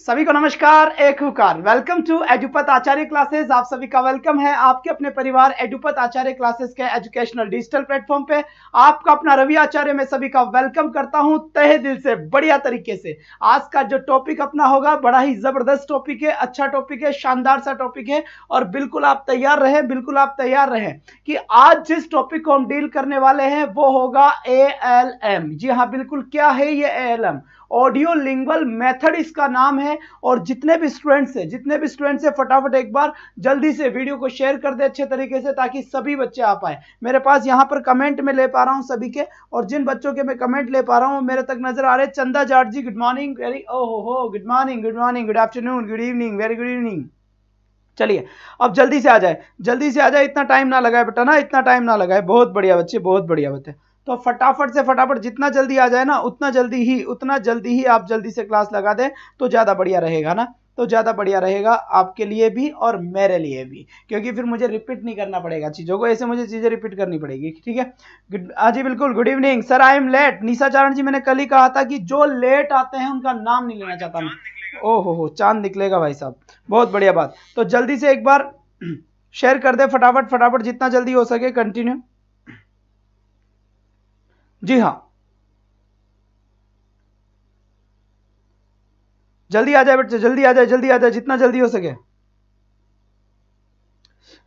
सभी को नमस्कार, एक हुकार। Welcome to Edupath Acharya classes. आप सभी का वेलकम है आपके अपने परिवार एडुपत आचार्य क्लासेस के एजुकेशनल डिजिटल प्लेटफॉर्म पे। आपका अपना रवि आचार्य में सभी का वेलकम करता हूं तहे दिल से, बढ़िया तरीके से। आज का जो टॉपिक अपना होगा बड़ा ही जबरदस्त टॉपिक है, अच्छा टॉपिक है, शानदार सा टॉपिक है और बिल्कुल आप तैयार रहें, बिल्कुल आप तैयार रहें कि आज जिस टॉपिक को हम डील करने वाले हैं वो होगा ALM। जी हाँ, बिल्कुल। क्या है ये ALM? ऑडियो लिंगुअल मेथड इसका नाम है। और जितने भी स्टूडेंट्स हैं फटाफट एक बार जल्दी से वीडियो को शेयर कर दे अच्छे तरीके से, ताकि सभी बच्चे आ पाए। मेरे पास यहां पर कमेंट में ले पा रहा हूं सभी के, और जिन बच्चों के मैं कमेंट ले पा रहा हूं मेरे तक नजर आ रहे हैं। चंदा जाट जी, गुड मॉर्निंग। वेरी ओहो, good morning, good morning, good afternoon, good evening, very good evening. चलिए अब जल्दी से आ जाए, जल्दी से आ जाए, इतना टाइम ना लगाए बेटा, ना इतना टाइम ना लगाए। बहुत बढ़िया बच्चे, बहुत बढ़िया बच्चे। तो फटाफट से फटाफट जितना जल्दी आ जाए ना उतना जल्दी ही आप जल्दी से क्लास लगा दें तो ज्यादा बढ़िया रहेगा ना, तो ज्यादा बढ़िया रहेगा आपके लिए भी और मेरे लिए भी, क्योंकि फिर मुझे रिपीट नहीं करना पड़ेगा चीजों को, ऐसे मुझे चीजें रिपीट करनी पड़ेगी। ठीक है, हाँ जी बिल्कुल। Good evening sir, I am late. Nisha Charan ji, मैंने कल ही कहा था कि जो लेट आते हैं उनका नाम नहीं लेना चाहता मैं। ओहो, चांद निकलेगा भाई साहब, बहुत बढ़िया बात। तो जल्दी से एक बार शेयर कर दे फटाफट फटाफट, जितना जल्दी हो सके। कंटिन्यू। जी हाँ, जल्दी आ जाए बच्चे, जल्दी आ जाए, जल्दी आ जाए, जितना जल्दी हो सके।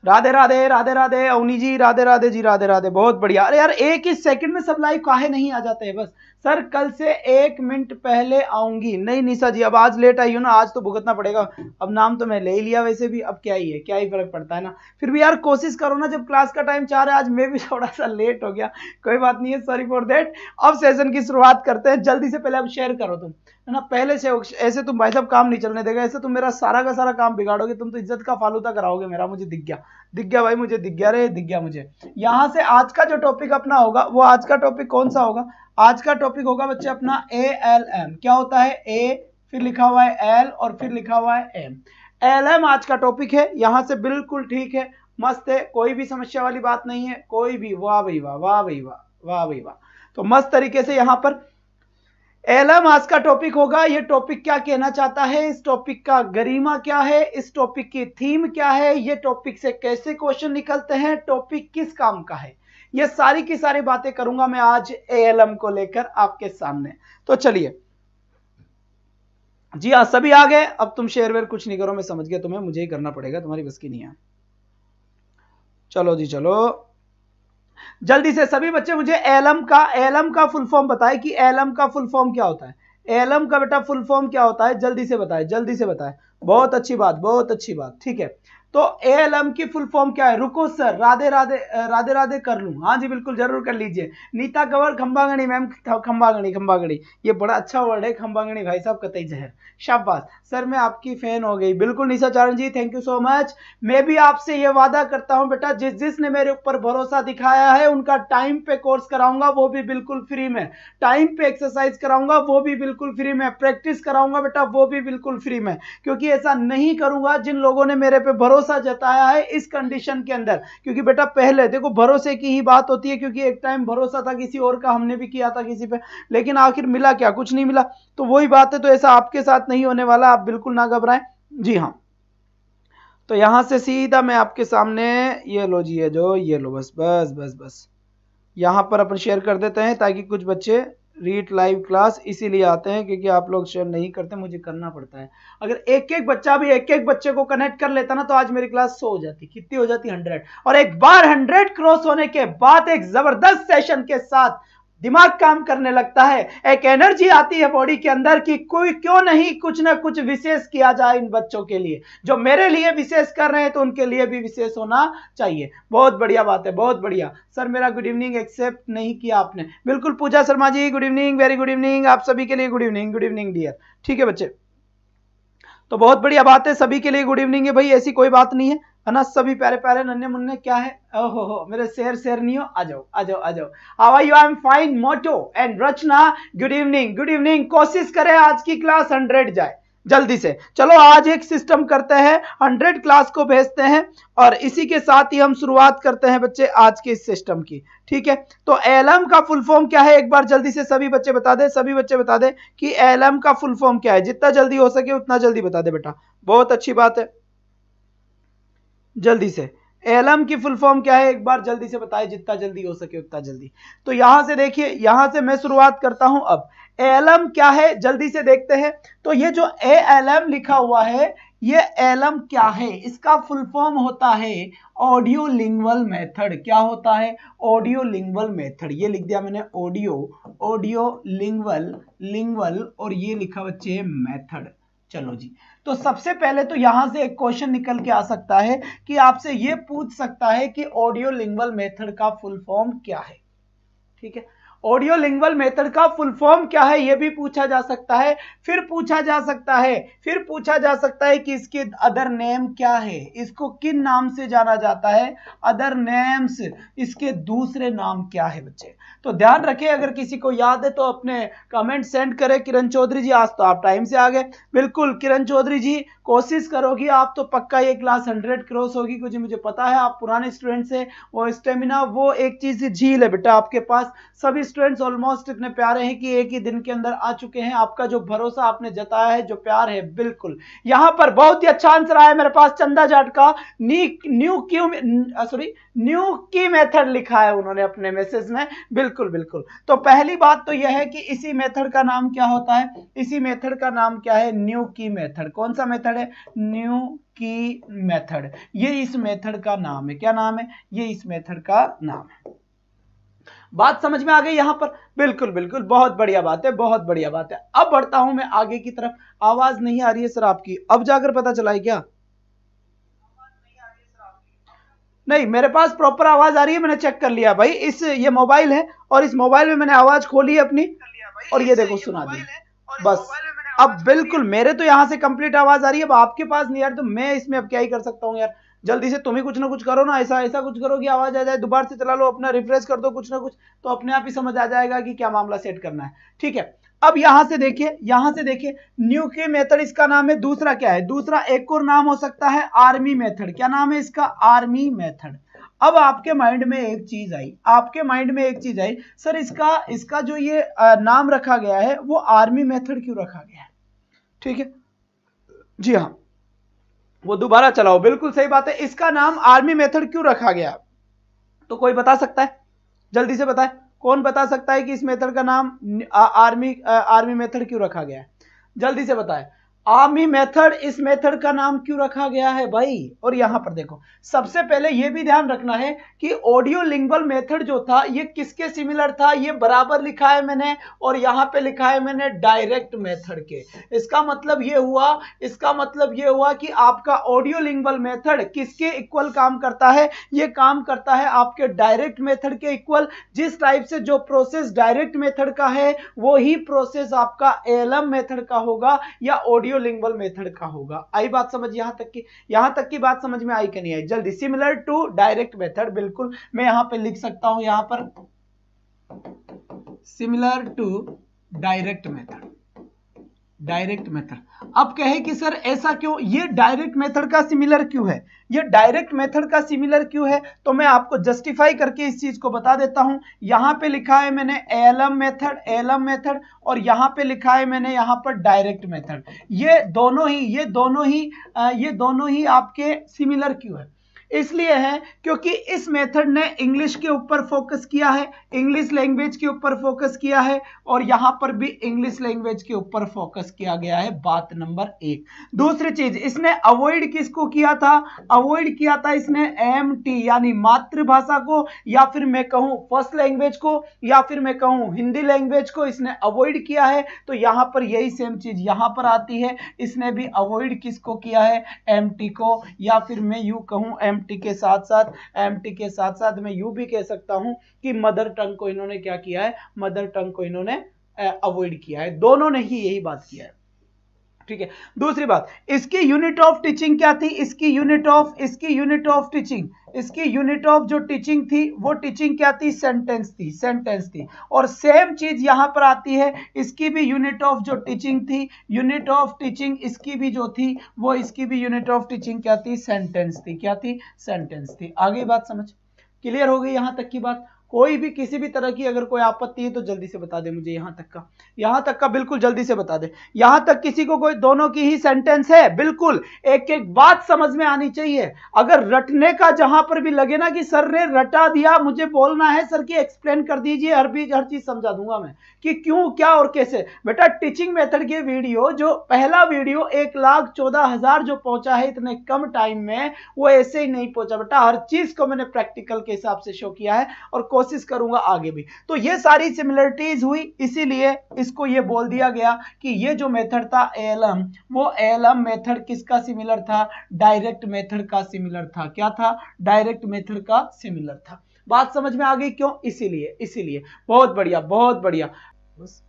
राधे राधे, राधे राधे अवनी जी, राधे राधे जी, राधे राधे, बहुत बढ़िया। अरे यार, एक ही सेकंड में सब लाइव काहे नहीं आ जाते हैं? बस सर कल से 1 मिनट पहले आऊंगी। नहीं निशा जी, अब आज लेट आई हो ना, आज तो भुगतना पड़ेगा। अब नाम तो मैं ले ही लिया वैसे भी, अब क्या ही है, क्या ही फर्क पड़ता है ना। फिर भी यार कोशिश करो ना, जब क्लास का टाइम 4 है, आज मैं भी थोड़ा सा लेट हो गया, कोई बात नहीं है, सॉरी फॉर दैट। अब सेशन की शुरुआत करते हैं, जल्दी से पहले अब शेयर करो तुम, है ना, पहले से। ऐसे तुम भाई साहब काम नहीं चलने देगा, ऐसे तुम मेरा सारा का सारा काम बिगाड़ोगे, तुम तो इज्जत का फालूदा कराओगे मेरा। मुझे दिख गया, दिख गया भाई, मुझे दिख गया रे, दिख गया मुझे। यहां से आज का जो टॉपिक अपना होगा, वो आज का टॉपिक कौन सा होगा? आज का टॉपिक होगा बच्चे अपना ALM। क्या होता है? A, फिर लिखा हुआ है L और फिर लिखा हुआ है M। ALM आज का टॉपिक है। यहां से बिल्कुल ठीक है, मस्त है, कोई भी समस्या वाली बात नहीं है, कोई भी। वाह भाई वाह, वाह भाई वाह, वाह भाई वाह। तो मस्त तरीके से यहां पर ALM आज का टॉपिक होगा। ये टॉपिक क्या कहना चाहता है, इस टॉपिक का गरिमा क्या है, इस टॉपिक की थीम क्या है, ये टॉपिक से कैसे क्वेश्चन निकलते हैं, टॉपिक किस काम का है, ये सारी की सारी बातें करूंगा मैं आज ALM को लेकर आपके सामने। तो चलिए जी हाँ, सभी आ गए। अब तुम शेयर वेयर कुछ नहीं करो, मैं समझ गया तुम्हें, मुझे ही करना पड़ेगा, तुम्हारी बस की नहीं है। चलो जी चलो, जल्दी से सभी बच्चे मुझे ALM का फुल फॉर्म बताएं कि ALM का फुल फॉर्म क्या होता है। ALM का बेटा फुल फॉर्म क्या होता है? जल्दी से बताएं, जल्दी से बताएं। बहुत अच्छी बात, बहुत अच्छी बात। ठीक है, तो ALM की फुल फॉर्म क्या है? रुको सर, राधे राधे, राधे राधे कर लूं? हाँ जी बिल्कुल, जरूर कर लीजिए। नीता कंवर खंबागणी मैम, खंबागणी, खंबागणी, ये बड़ा अच्छा वर्ड है खंबागणी भाई साहब, कतई जहर, शाबाश सर, मैं आपकी फैन हो गई। बिल्कुल निशा चारण जी, थैंक यू सो मच। मैं भी आपसे ये वादा करता हूं बेटा, जिसने मेरे ऊपर भरोसा दिखाया है उनका टाइम पे कोर्स कराऊंगा, वो भी बिल्कुल फ्री में। टाइम पे एक्सरसाइज कराऊंगा, वो भी बिल्कुल फ्री में। प्रैक्टिस कराऊंगा बेटा, वो भी बिल्कुल फ्री में। क्योंकि ऐसा नहीं करूंगा जिन लोगों ने मेरे पे भरोसा जताया है इस कंडीशन के अंदर। क्योंकि बेटा पहले देखो, भरोसे की ही बात होती है, क्योंकि एक टाइम भरोसा था किसी और का, हमने भी किया था किसी पे, लेकिन आखिर मिला क्या? कुछ नहीं मिला। तो वही बात है, तो ऐसा आपके साथ नहीं होने वाला, आप बिल्कुल ना घबराएं। जी हाँ, तो यहां से सीधा मैं आपके सामने, ये लो जी, ये लो, बस बस बस बस, यहां पर अपन शेयर कर देते हैं, ताकि कुछ बच्चे रीड लाइव क्लास इसीलिए आते हैं क्योंकि आप लोग शेयर नहीं करते, मुझे करना पड़ता है। अगर एक एक बच्चा भी एक एक बच्चे को कनेक्ट कर लेता ना, तो आज मेरी क्लास 100 हो जाती। कितनी हो जाती? 100। और एक बार 100 क्रॉस होने के बाद एक जबरदस्त सेशन के साथ दिमाग काम करने लगता है, एक एनर्जी आती है बॉडी के अंदर कि कोई क्यों नहीं कुछ ना कुछ विशेष किया जाए इन बच्चों के लिए। जो मेरे लिए विशेष कर रहे हैं तो उनके लिए भी विशेष होना चाहिए। बहुत बढ़िया बात है, बहुत बढ़िया। सर मेरा गुड इवनिंग एक्सेप्ट नहीं किया आपने। बिल्कुल Puja Sharma ji, good evening, very good evening, आप सभी के लिए good evening, good evening dear. ठीक है बच्चे, तो बहुत बढ़िया बात है, सभी के लिए गुड इवनिंग है भाई, ऐसी कोई बात नहीं है ना। सभी प्यारे प्यारे नन्हे मुन्ने क्या है, ओहो हो, मेरे शेर नहीं हो, आ जाओ आ जाओ आ जाओ। How are you? I am fine मोटो and Rachna, good evening, good evening. कोशिश करें आज की क्लास 100 जाए, जल्दी से चलो आज एक सिस्टम करते हैं, 100 क्लास को भेजते हैं और इसी के साथ ही हम शुरुआत करते हैं बच्चे आज के इस सिस्टम की। ठीक है, तो एलएम का फुल फॉर्म क्या है, एक बार जल्दी से सभी बच्चे बता दें, सभी बच्चे बता दें कि एलएम का फुल फॉर्म क्या है। जितना जल्दी हो सके उतना जल्दी बता दे बेटा, बहुत अच्छी बात है। जल्दी से एलएम की फुल फॉर्म क्या है, एक बार जल्दी से बताएं, जितना जल्दी हो सके उतना जल्दी। तो यहां से देखिए, यहां से मैं शुरुआत करता हूं। अब एलएम क्या है जल्दी से देखते हैं। तो ये जो एएलएम लिखा हुआ है, ये एलएम क्या है, इसका फुल फॉर्म होता है ऑडियो लिंगुअल मेथड। क्या होता है, ऑडियो लिंगुअल मेथड। ये लिख दिया मैंने ऑडियो लिंगुअल और ये लिखा बच्चे मेथड। चलो जी, तो सबसे पहले तो यहां से एक क्वेश्चन निकल के आ सकता है कि आपसे ये पूछ सकता है कि ऑडियो लिंगुअल मेथड का फुल फॉर्म क्या है। ठीक है, ऑडियो लिंगुअल मेथड का फुल फॉर्म क्या है ये भी पूछा जा सकता है। फिर पूछा जा सकता है कि इसके अदर नेम क्या है, इसको किन नाम से जाना जाता है, अदर नेम्स, इसके दूसरे नाम क्या है बच्चे। तो ध्यान रखें, अगर किसी को याद है तो अपने कमेंट सेंड करें। किरण चौधरी जी, आज तो आप टाइम से आ गए। बिल्कुल किरण चौधरी जी, कोशिश करोगी आप तो पक्का ये क्लास 100 क्रॉस होगी, क्योंकि मुझे पता है आप पुराने स्टूडेंट से, वो स्टेमिना, वो एक चीज झील है बेटा आपके पास। सभी स्टूडेंट्स ऑलमोस्ट इतने प्यारे हैं कि एक ही दिन के अंदर आ चुके हैं। आपका जो भरोसा आपने जताया है, जो प्यार है, बिल्कुल। यहां पर बहुत ही अच्छा आंसर आया मेरे पास, चंदा जाट का न्यू की मेथड लिखा है उन्होंने अपने मैसेज में। बिल्कुल बिल्कुल। तो पहली बात तो यह है कि इसी मेथड का नाम क्या होता है, इसी मेथड का नाम क्या है, न्यू की मेथड। कौन सा मेथड है, न्यू की मेथड। ये इस मेथड का नाम है। क्या नाम है, ये इस मेथड का नाम है। बात समझ में आ गई यहां पर, बिल्कुल बिल्कुल, बहुत बढ़िया बात है, बहुत बढ़िया बात है। अब बढ़ता हूं मैं आगे की तरफ। आवाज नहीं आ रही है सर आपकी, अब जाकर पता चला है क्या, नहीं मेरे पास प्रॉपर आवाज आ रही है, मैंने चेक कर लिया भाई। ये मोबाइल है और इस मोबाइल में मैंने आवाज खोली है अपनी और ये देखो सुना दी बस। अब बिल्कुल मेरे तो यहां से कंप्लीट आवाज आ रही है, अब आपके पास नहीं यार, तो मैं इसमें अब क्या ही कर सकता हूं यार। जल्दी से तुम ही कुछ ना कुछ करो ना, ऐसा ऐसा कुछ करो कि आवाज आ जाए। दोबारा से चला लो अपना, रिफ्रेश कर दो कुछ ना कुछ, तो अपने आप ही समझ आ जाएगा कि क्या मामला सेट करना है। ठीक है, अब यहां से देखिए न्यू के मेथड इसका नाम है। दूसरा क्या है, दूसरा एक और नाम हो सकता है आर्मी मेथड। क्या नाम है इसका, आर्मी मेथड। अब आपके माइंड में एक चीज आई, सर इसका जो ये नाम रखा गया है वो आर्मी मेथड क्यों रखा गया है। ठीक है जी हाँ, वो दोबारा चलाओ, बिल्कुल सही बात है, इसका नाम आर्मी मेथड क्यों रखा गया। तो कोई बता सकता है, जल्दी से बताए, कौन बता सकता है कि इस मेथड का नाम आर्मी मेथड क्यों रखा गया है, जल्दी से बताए। आर्मी मेथड, इस मेथड का नाम क्यों रखा गया है भाई। और यहां पर देखो, सबसे पहले यह भी ध्यान रखना है कि ऑडियो लिंगुअल मेथड जो था ये किसके सिमिलर था, ये बराबर लिखा है मैंने और यहां पे लिखा है मैंने डायरेक्ट मेथड के। इसका मतलब ये हुआ कि आपका ऑडियो लिंगुअल मेथड किसके इक्वल काम करता है, ये काम करता है आपके डायरेक्ट मेथड के इक्वल। जिस टाइप से जो प्रोसेस डायरेक्ट मेथड का है वो ही प्रोसेस आपका एएलएम मेथड का होगा या ऑडियो लिंगुअल मेथड का होगा। आई बात समझ, यहां तक की बात समझ में आई कि नहीं आई, जल्दी। सिमिलर टू डायरेक्ट मेथड, बिल्कुल मैं यहां पे लिख सकता हूं, यहां पर सिमिलर टू डायरेक्ट मेथड। अब कहे कि सर ऐसा क्यों, ये डायरेक्ट मेथड का सिमिलर क्यों है, ये डायरेक्ट मेथड का सिमिलर क्यों है, तो मैं आपको जस्टिफाई करके इस चीज को बता देता हूं। यहां पे लिखा है मैंने एएलएम मेथड और यहां पे लिखा है मैंने यहां पर डायरेक्ट मेथड। ये दोनों ही आपके सिमिलर क्यों है, इसलिए है क्योंकि इस मेथड ने इंग्लिश के ऊपर फोकस किया है, इंग्लिश लैंग्वेज के ऊपर फोकस किया है और यहां पर भी इंग्लिश लैंग्वेज के ऊपर फोकस किया गया है। बात नंबर 1। दूसरी चीज, इसने अवॉइड किसको किया था, अवॉइड किया था इसने एमटी यानी मातृभाषा को, या फिर मैं कहूं फर्स्ट लैंग्वेज को, या फिर मैं कहूं हिंदी लैंग्वेज को, इसने अवॉइड किया है। तो यहां पर यही सेम चीज यहां पर आती है, इसने भी अवॉइड किसको किया है, एमटी को, या फिर मैं यूं कहूं एमटी के साथ साथ मैं यूं भी कह सकता हूं कि मदर टंग को इन्होंने क्या किया है, मदर टंग को इन्होंने अवॉइड किया है। दोनों ने ही यही बात किया है। ठीक है। दूसरी बात, इसकी यूनिट ऑफ टीचिंग क्या थी? इसकी यूनिट ऑफ टीचिंग, इसकी यूनिट ऑफ जो टीचिंग थी वो टीचिंग क्या थी? सेंटेंस थी, सेंटेंस थी। और सेम चीज यहां पर आती है, इसकी भी यूनिट ऑफ जो टीचिंग थी, यूनिट ऑफ टीचिंग इसकी भी जो थी वो, इसकी भी यूनिट ऑफ टीचिंग क्या थी? सेंटेंस थी। क्या थी? सेंटेंस थी। आगे बात समझ क्लियर हो गई? यहां तक की बात। कोई भी किसी भी तरह की अगर कोई आपत्ति है तो जल्दी से बता दे मुझे। यहां तक का बिल्कुल जल्दी से बता दे। यहां तक किसी को कोई दोनों की ही सेंटेंस है? बिल्कुल एक एक बात समझ में आनी चाहिए। अगर रटने का जहां पर भी लगे ना कि सर ने रटा दिया, मुझे बोलना है सर की एक्सप्लेन कर दीजिए, हर चीज समझा दूंगा मैं कि क्यों, क्या और कैसे। बेटा टीचिंग मेथड के वीडियो, जो पहला वीडियो 1,14,000 जो पहुंचा है इतने कम टाइम में, वो ऐसे ही नहीं पहुंचा बेटा। हर चीज को मैंने प्रैक्टिकल के हिसाब से शो किया है और कोशिश करूंगा आगे भी। तो ये सारी सिमिलरिटीज हुई, इसीलिए इसको ये बोल दिया गया कि ये जो मेथड था ALM, वो ALM मेथड किसका सिमिलर था? डायरेक्ट मेथड का सिमिलर था। क्या था? डायरेक्ट मेथड का सिमिलर था। बात समझ में आ गई? क्यों? इसीलिए बहुत बढ़िया, बहुत बढ़िया। बस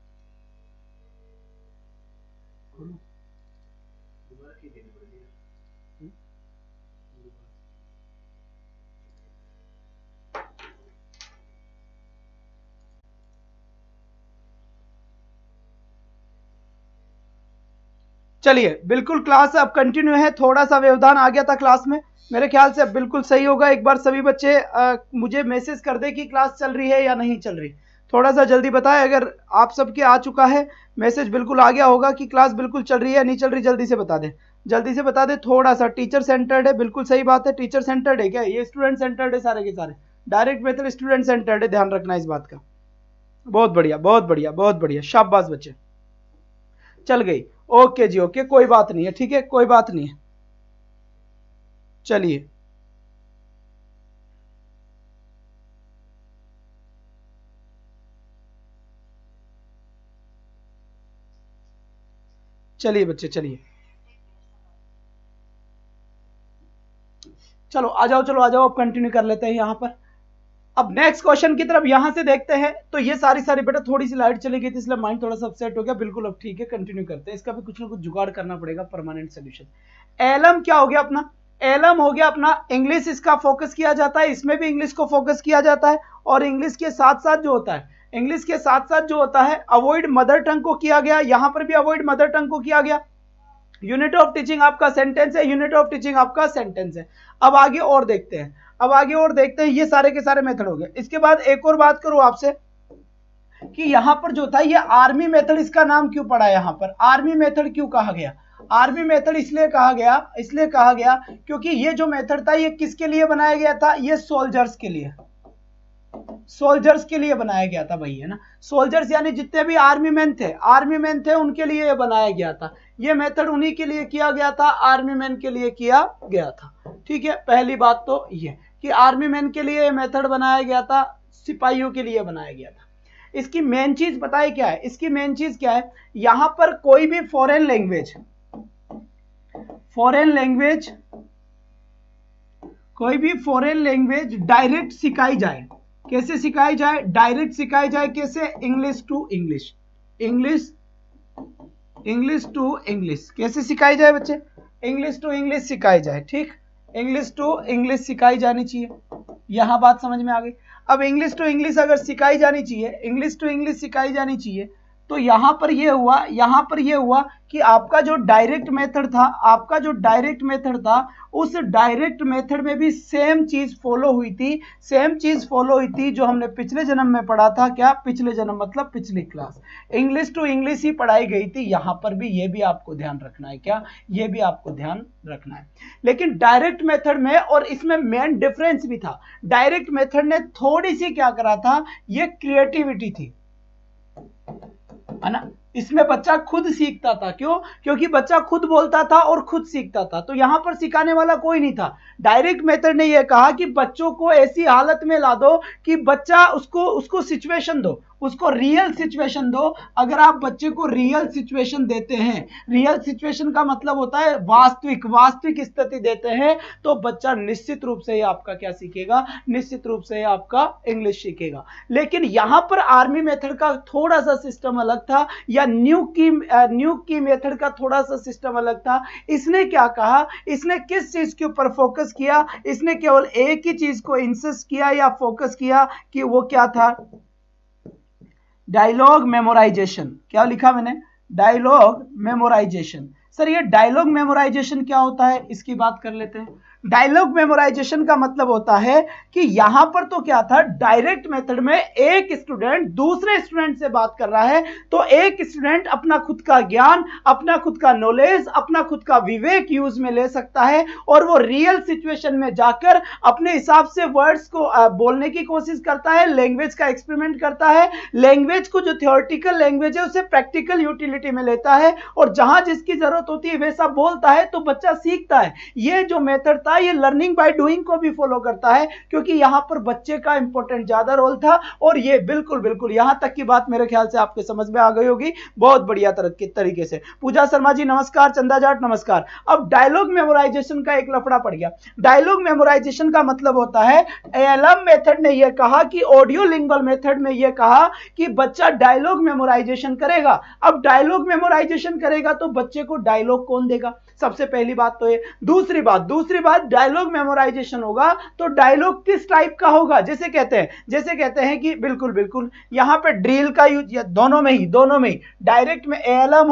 चलिए, बिल्कुल क्लास अब कंटिन्यू है। थोड़ा सा व्यवधान आ गया था क्लास में, मेरे ख्याल से अब बिल्कुल सही होगा। एक बार सभी बच्चे मुझे मैसेज कर दे कि क्लास चल रही है या नहीं चल रही। थोड़ा सा जल्दी बताएं, अगर आप सबके आ चुका है मैसेज, बिल्कुल आ गया होगा कि क्लास बिल्कुल चल रही है या नहीं चल रही, जल्दी से बता दें, जल्दी से बता दें। थोड़ा सा टीचर सेंटर्ड है, बिल्कुल सही बात है। टीचर सेंटर्ड है क्या? ये स्टूडेंट सेंटर्ड है सारे के सारे। डायरेक्ट मेथड स्टूडेंट सेंटर्ड है, ध्यान रखना इस बात का। बहुत बढ़िया, बहुत बढ़िया, बहुत बढ़िया, शाबाश बच्चे। चल गई, ओके जी, ओके, कोई बात नहीं है, ठीक है, कोई बात नहीं है। चलिए चलिए बच्चे, चलिए, चलो आ जाओ, चलो आ जाओ, अब कंटिन्यू कर लेते हैं यहां पर। अब नेक्स्ट क्वेश्चन की तरफ यहां से देखते हैं। तो ये सारी बेटा थोड़ी सी लाइट चली गई थी, इसलिए माइंड थोड़ा सा अपसेट हो गया। बिल्कुल अब ठीक है, कंटिन्यू करते हैं। इसका भी कुछ ना कुछ जुगाड़ करना पड़ेगा, परमानेंट सोल्यूशन। एलएम क्या हो गया अपना? एलएम हो गया अपना इंग्लिश, इसका फोकस किया जाता है, इसमें भी इंग्लिश को फोकस किया जाता है। और इंग्लिश के साथ साथ जो होता है, इंग्लिश के साथ साथ जो होता है, अवॉइड मदर टंग को किया गया। यहां पर भी अवॉइड मदर टंग को किया गया। यूनिट ऑफ टीचिंग आपका सेंटेंस है, यूनिट ऑफ टीचिंग आपका सेंटेंस है। अब आगे और देखते हैं, अब आगे और देखते हैं। ये सारे के सारे मेथड हो गए। इसके बाद एक और बात करूं आपसे कि यहां पर जो था ये आर्मी मेथड, इसका नाम क्यों पड़ा? यहां पर आर्मी मेथड क्यों कहा गया? आर्मी मेथड इसलिए कहा गया क्योंकि ये जो मेथड था ये किसके लिए बनाया गया था? ये सोल्जर्स के लिए, सोल्जर्स के लिए बनाया गया था भाई, है ना। सोल्जर्स यानी जितने भी आर्मी मैन थे उनके लिए ये बनाया गया था। ये मेथड उन्हीं के लिए किया गया था, आर्मी मैन के लिए किया गया था। ठीक है, पहली बात तो ये कि आर्मी मैन के लिए मेथड बनाया गया था, सिपाहियों के लिए बनाया गया था। इसकी मेन चीज बताए क्या है? इसकी मेन चीज क्या है? यहां पर कोई भी फॉरेन लैंग्वेज डायरेक्ट सिखाई जाए। कैसे सिखाई जाए? डायरेक्ट सिखाई जाए। कैसे? English to English, English to English. कैसे सिखाई जाए बच्चे? इंग्लिश टू इंग्लिश सिखाई जाए। ठीक, इंग्लिश टू इंग्लिश सिखाई जानी चाहिए। यहां बात समझ में आ गई। अब इंग्लिश टू इंग्लिश अगर सिखाई जानी चाहिए, इंग्लिश टू इंग्लिश सिखाई जानी चाहिए, तो यहां पर ये हुआ कि आपका जो डायरेक्ट मेथड था, उस डायरेक्ट मेथड में भी सेम चीज फॉलो हुई थी जो हमने पिछले जन्म में पढ़ा था। क्या? पिछले जन्म मतलब पिछली क्लास, इंग्लिश टू इंग्लिश ही पढ़ाई गई थी। यहां पर भी ये भी आपको ध्यान रखना है। क्या? ये भी आपको ध्यान रखना है। लेकिन डायरेक्ट मेथड में और इसमें मेन डिफरेंस भी था। डायरेक्ट मेथड ने थोड़ी सी क्या करा था, ये क्रिएटिविटी थी, है ना। इसमें बच्चा खुद सीखता था। क्यों? क्योंकि बच्चा खुद बोलता था और खुद सीखता था। तो यहां पर सिखाने वाला कोई नहीं था। डायरेक्ट मेथड ने यह कहा कि बच्चों को ऐसी हालत में ला दो कि बच्चा उसको सिचुएशन दो, उसको रियल सिचुएशन दो। अगर आप बच्चे को रियल सिचुएशन देते हैं, रियल सिचुएशन का मतलब होता है वास्तविक स्थिति देते हैं, तो बच्चा निश्चित रूप से आपका क्या सीखेगा, निश्चित रूप से आपका इंग्लिश सीखेगा। लेकिन यहां पर आर्मी मेथड का थोड़ा सा सिस्टम अलग था, या न्यू की मेथड का थोड़ा सा सिस्टम अलग था। इसने क्या कहा, इसने किस चीज के ऊपर फोकस किया, इसने केवल एक ही चीज को इंसिस्ट किया या फोकस किया कि वो क्या था, डायलॉग मेमोराइजेशन। क्या लिखा मैंने, डायलॉग मेमोराइजेशन। सर ये डायलॉग मेमोराइजेशन क्या होता है, इसकी बात कर लेते हैं। डायलॉग मेमोराइजेशन का मतलब होता है कि यहां पर तो क्या था, डायरेक्ट मेथड में एक स्टूडेंट दूसरे स्टूडेंट से बात कर रहा है, तो एक स्टूडेंट अपना खुद का ज्ञान, अपना खुद का नॉलेज, अपना खुद का विवेक यूज में ले सकता है, और वो रियल सिचुएशन में जाकर अपने हिसाब से वर्ड्स को बोलने की कोशिश करता है, लैंग्वेज का एक्सपेरिमेंट करता है, लैंग्वेज को जो थियोरेटिकल लैंग्वेज है उसे प्रैक्टिकल यूटिलिटी में लेता है, और जहां जिसकी जरूरत होती है वैसा बोलता है, तो बच्चा सीखता है। ये जो मेथड था ये लर्निंग बाय डूइंग को भी फॉलो करता है, क्योंकि यहां पर बच्चे का इंपॉर्टेंट ज्यादा रोल था। और ये बिल्कुल यहां तक की बात मेरे ख्याल से आपके समझ में आ गई होगी बहुत बढ़िया तरीके से। पूजा शर्मा जी नमस्कार, चंदा जाट नमस्कार। अब डायलॉग मेमोराइजेशन का एक लफड़ा पड़ गया। डायलॉग मेमोराइजेशन का मतलब होता है, एएलएम मेथड ने यह कहा कि ऑडियो लिंगुअल मेथड में यह कहा कि बच्चा डायलॉग मेमोराइजेशन करेगा। अब डायलॉग मेमोराइजेशन करेगा तो बच्चे को डायलॉग कौन देगा, सबसे पहली बात तो ये। दूसरी बात डायलॉग मेमोराइजेशन होगा तो डायलॉग किस टाइप का होगा, जैसे कहते हैं कि बिल्कुल यहां पे ड्रिल का यूज, दोनों में ही डायरेक्ट में एएलएम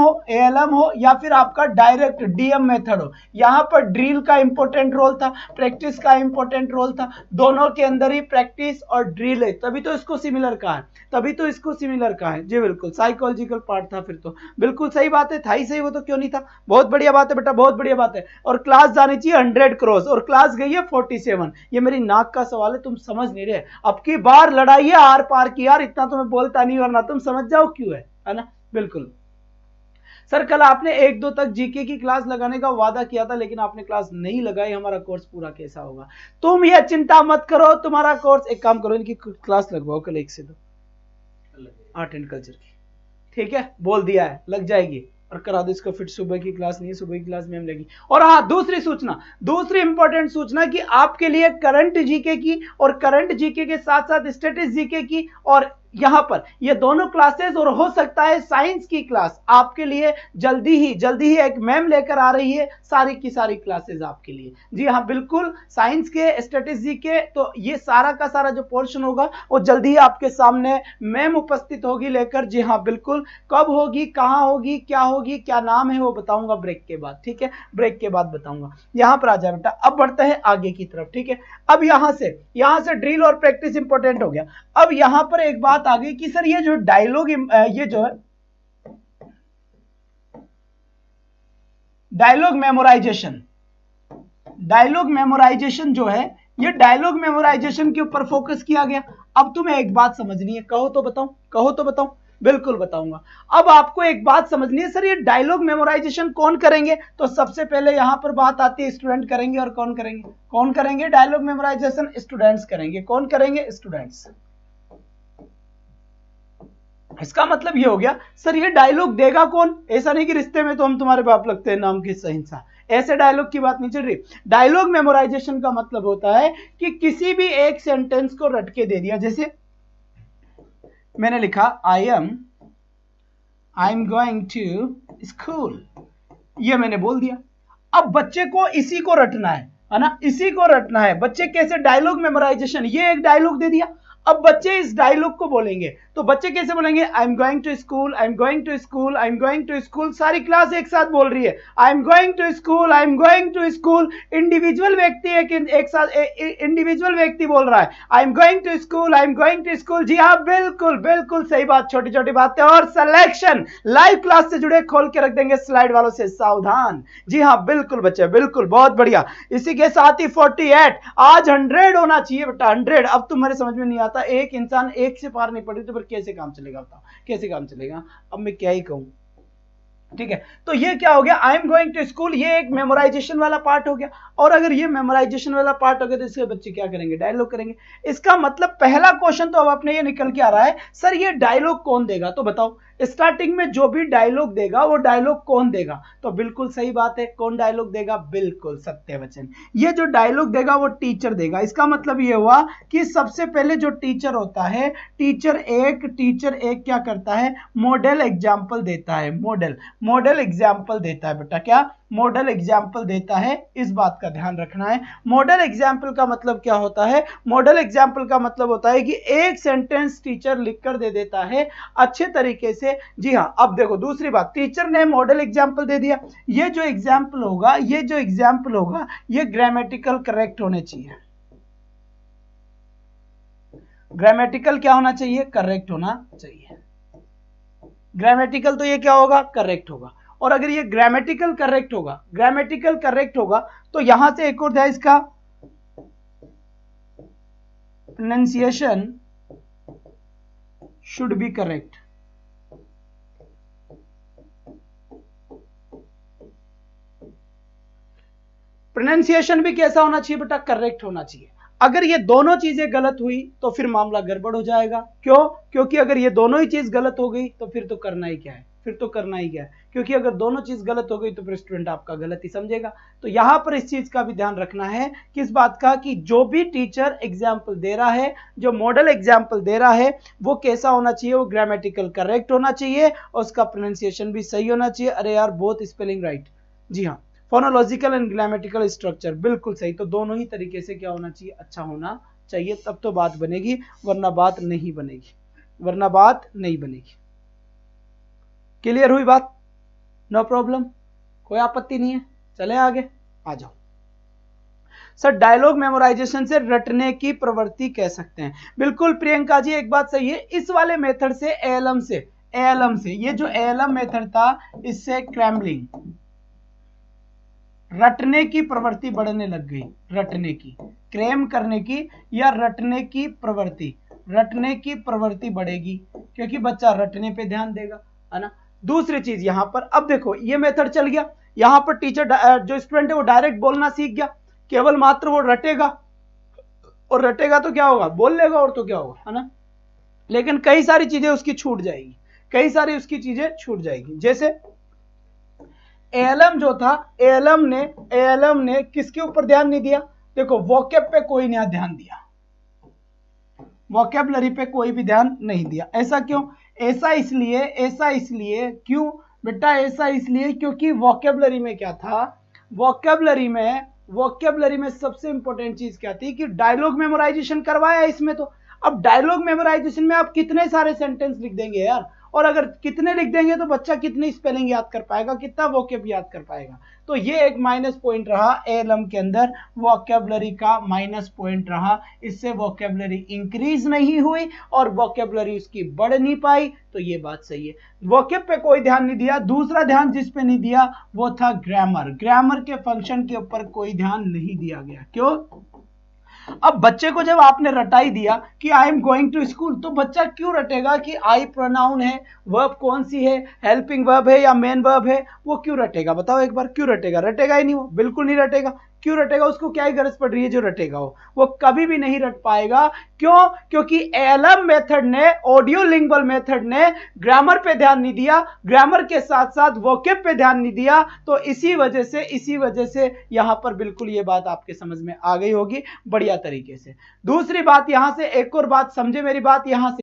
हो या फिर आपका डायरेक्ट डीएम मेथड हो, यहां पर ड्रिल का इंपॉर्टेंट रोल था, प्रैक्टिस का इंपॉर्टेंट रोल था, दोनों के अंदर ही प्रैक्टिस और ड्रिल है, तभी तो इसको सिमिलर कहा है। जी बिल्कुल साइकोलॉजिकल पार्ट था, फिर तो बिल्कुल सही बात है, था ही सही, वो तो क्यों नहीं था। बहुत बढ़िया बात है बेटा, बहुत बढ़िया बात है। और क्लास जानी चाहिए 100 क्रॉस, और क्लास गई है 47। ये मेरी नाक का सवाल है, तुम समझ नहीं रहे। अब की बार लड़ाई है आर पार की यार, इतना तो मैं बोलता नहीं, वरना तुम समझ जाओ क्यों है ना। बिल्कुल सर, कल आपने 1-2 तक जीके की क्लास लगाने का वादा किया था, लेकिन आपने क्लास नहीं लगाई, हमारा कोर्स पूरा कैसा होगा। तुम ये चिंता मत करो, तुम्हारा कोर्स, एक काम करो, इनकी क्लास लगवाओ कल 1 से 2 आर्ट एंड कल्चर की, ठीक है, बोल दिया है, लग जाएगी। और करा दो इसको फिट, सुबह की क्लास नहीं है, सुबह की क्लास में हम लेगी। और हाँ, दूसरी इंपॉर्टेंट सूचना कि आपके लिए करंट जीके की, और करंट जीके के साथ साथ स्टैटिस्टिक्स जीके की, और यहां पर ये दोनों क्लासेस, और हो सकता है साइंस की क्लास आपके लिए जल्दी ही एक मैम लेकर आ रही है, सारी की सारी क्लासेस आपके लिए। जी हाँ बिल्कुल, साइंस के, स्टैटिस्टिक्स के, तो ये सारा का सारा जो पोर्शन होगा वो जल्दी ही आपके सामने मैम उपस्थित होगी लेकर। जी हाँ बिल्कुल, कब होगी, कहां होगी, क्या नाम है वो बताऊंगा ब्रेक के बाद, ठीक है, ब्रेक के बाद बताऊंगा। यहां पर आ जाए बेटा, अब बढ़ते हैं आगे की तरफ, ठीक है। अब यहां से ड्रिल और प्रैक्टिस इंपॉर्टेंट हो गया। अब यहां पर एक बात आ गई कि सर ये जो डायलॉग, ये जो है डायलॉग मेमोराइजेशन जो है, ये डायलॉग मेमोराइजेशन के ऊपर फोकस किया गया। अब तुम्हें एक बात समझनी है, कहो तो बताऊं, बिल्कुल बताऊंगा। अब आपको एक बात समझनी है, सर ये डायलॉग मेमोराइजेशन कौन करेंगे, तो सबसे पहले यहां पर बात आती है स्टूडेंट करेंगे, और कौन करेंगे डायलॉग मेमोराइजेशन, स्टूडेंट्स करेंगे। कौन करेंगे, स्टूडेंट्स। इसका मतलब ये हो गया, सर ये डायलॉग देगा कौन, ऐसा नहीं कि रिश्ते में तो हम तुम्हारे बाप लगते हैं, नाम की सहिंसा, ऐसे डायलॉग की बात नहीं चल रही। डायलॉग मेमोराइजेशन का मतलब होता है कि किसी भी एक सेंटेंस को रट के दे दिया, जैसे मैंने लिखा I am going to school, ये मैंने बोल दिया। अब बच्चे को इसी को रटना है ना, इसी को रटना है। बच्चे कैसे, डायलॉग मेमोराइजेशन, ये एक डायलॉग दे दिया, अब बच्चे इस डायलॉग को बोलेंगे, तो बच्चे कैसे बोलेंगे, I am going to school, I am going to school, I am going to school, सारी क्लास एक साथ बोल रही है, I am going to school, I am going to school. Individual व्यक्ति एक साथ इंडिविजुअल व्यक्ति बोल रहा है, I am going to school, I am going to school. जी हाँ बिल्कुल सही बात, छोटी छोटी बातें। और सिलेक्शन लाइव क्लास से जुड़े, खोल के रख देंगे स्लाइड वालों से सावधान। जी हाँ बिल्कुल बच्चे, बिल्कुल, बहुत बढ़िया। इसी के साथ ही 48, आज 100 होना चाहिए बेटा, 100। अब तुम्हारे समझ में नहीं आता, एक इंसान एक से पार नहीं पड़ी तो फिर कैसे काम चलेगा, बताओ कैसे काम चलेगा। अब मैं क्या ही कहूं, ठीक है, तो ये क्या हो गया, I am going to school, ये एक मेमोराइजेशन वाला पार्ट हो गया। और अगर ये मेमोराइजेशन वाला पार्ट हो गया तो इसके बच्चे क्या करेंगे, डायलॉग करेंगे। इसका मतलब पहला क्वेश्चन तो अब अपने ये निकल के आ रहा है, सर ये डायलॉग कौन देगा, तो बताओ स्टार्टिंग में जो भी डायलॉग देगा वो डायलॉग कौन देगा, तो बिल्कुल सही बात है, कौन डायलॉग देगा, बिल्कुल सत्यवचन। ये जो डायलॉग देगा वो टीचर देगा। इसका मतलब ये हुआ कि सबसे पहले जो टीचर होता है, टीचर एक क्या करता है, मॉडल एग्जाम्पल देता है, मॉडल एग्जाम्पल देता है बेटा, क्या मॉडल एग्जाम्पल देता है, इस बात का ध्यान रखना है। मॉडल एग्जाम्पल का मतलब क्या होता है, मॉडल एग्जाम्पल का मतलब होता है कि एक सेंटेंस टीचर लिखकर दे देता है अच्छे तरीके से। जी हाँ, अब देखो दूसरी बात, टीचर ने मॉडल एग्जाम्पल दे दिया, ये जो एग्जाम्पल होगा ये ग्रामेटिकल करेक्ट होने चाहिए। ग्रामेटिकल क्या होना चाहिए, करेक्ट होना चाहिए। ग्रामेटिकल तो ये क्या होगा, करेक्ट होगा। और अगर ये ग्रामेटिकल करेक्ट होगा तो यहां से एक और था इसका pronunciation should be correct. Pronunciation भी कैसा होना चाहिए बेटा, करेक्ट होना चाहिए। अगर ये दोनों चीजें गलत हुई तो फिर मामला गड़बड़ हो जाएगा। क्यों, क्योंकि अगर ये दोनों ही चीज गलत हो गई तो फिर तो करना ही क्या है, क्योंकि अगर दोनों चीज गलत हो गई तो फिर स्टूडेंट आपका गलत ही समझेगा। तो यहां पर इस चीज का भी ध्यान रखना है, किस बात का, कि जो भी टीचर एग्जाम्पल दे रहा है, जो मॉडल एग्जाम्पल दे रहा है, वो कैसा होना चाहिए, वो ग्रामेटिकल करेक्ट होना चाहिए और उसका प्रोनाउंसिएशन भी सही होना चाहिए। अरे यार बोथ स्पेलिंग राइट, जी हाँ, फोनोलॉजिकल एंड ग्रामेटिकल स्ट्रक्चर बिल्कुल सही। तो दोनों ही तरीके से क्या होना चाहिए, अच्छा होना चाहिए, तब तो बात बनेगी, वरना बात नहीं बनेगी। क्लियर हुई बात, नो प्रॉब्लम, कोई आपत्ति नहीं है। चले आगे, आ जाओ। सर डायलॉग मेमोराइजेशन से रटने की प्रवृत्ति कह सकते हैं, बिल्कुल प्रियंका जी, एक बात सही है। इस वाले मेथड से एएलएम से ये जो एएलएम मेथड था, इससे क्रैम्बलिंग, रटने की प्रवृत्ति बढ़ने लग गई, रटने की, क्रैम करने की या रटने की प्रवृत्ति बढ़ेगी, क्योंकि बच्चा रटने पे ध्यान देगा, है ना। दूसरी चीज यहां पर, अब देखो ये मेथड चल गया, यहां पर टीचर जो स्टूडेंट है वो डायरेक्ट बोलना सीख गया, केवल मात्र वो रटेगा, और रटेगा तो क्या होगा, बोल लेगा, और तो क्या होगा, है ना। लेकिन कई सारी चीजें उसकी छूट जाएगी, जैसे एएलएम जो था, एएलएम ने किसके ऊपर ध्यान नहीं दिया, देखो वोकैब पे कोई नहीं ध्यान दिया, वोकैबुलरी पे कोई भी ध्यान नहीं दिया। ऐसा क्यों, ऐसा इसलिए क्यों बेटा, ऐसा इसलिए क्योंकि वोकैबुलरी में क्या था, वोकैबुलरी में सबसे इंपॉर्टेंट चीज क्या थी कि डायलॉग मेमोराइजेशन करवाया इसमें। तो अब डायलॉग मेमोराइजेशन में आप कितने सारे सेंटेंस लिख देंगे यार, और अगर कितने लिख देंगे तो बच्चा कितनी स्पेलिंग याद कर पाएगा, कितना वोकैब याद कर पाएगा। तो ये एक माइनस पॉइंट रहा एएलएम के अंदर, वोकैबुलरी का माइनस पॉइंट रहा। इससे वोकैबुलरी इंक्रीज नहीं हुई और वोकैबुलरी उसकी बढ़ नहीं पाई। तो ये बात सही है, वोकैब पे कोई ध्यान नहीं दिया। दूसरा ध्यान जिस पे नहीं दिया वो था ग्रामर के फंक्शन के ऊपर कोई ध्यान नहीं दिया गया। क्यों, अब बच्चे को जब आपने रटाई दिया कि I am going to school, तो बच्चा क्यों रटेगा कि आई प्रोनाउन है, वर्ब कौन सी है, हेल्पिंग वर्ब है या मेन वर्ब है, वो क्यों रटेगा, बताओ एक बार, क्यों रटेगा, रटेगा ही नहीं, वो बिल्कुल नहीं रटेगा। क्यों रटेगा, उसको क्या ही गरज पड़ रही है जो रटेगा, वो कभी भी नहीं रट पाएगा। क्यों, क्योंकि एएलएम मेथड ने, ऑडियो लिंग्वल मेथड ने ग्रामर पे ध्यान नहीं दिया, ग्रामर के साथ साथ वोकैब पे ध्यान नहीं दिया। तो इसी वजह से यहां पर बिल्कुल ये बात आपके समझ में आ गई होगी बढ़िया तरीके से। दूसरी बात यहां से, एक और बात समझे मेरी बात यहां से,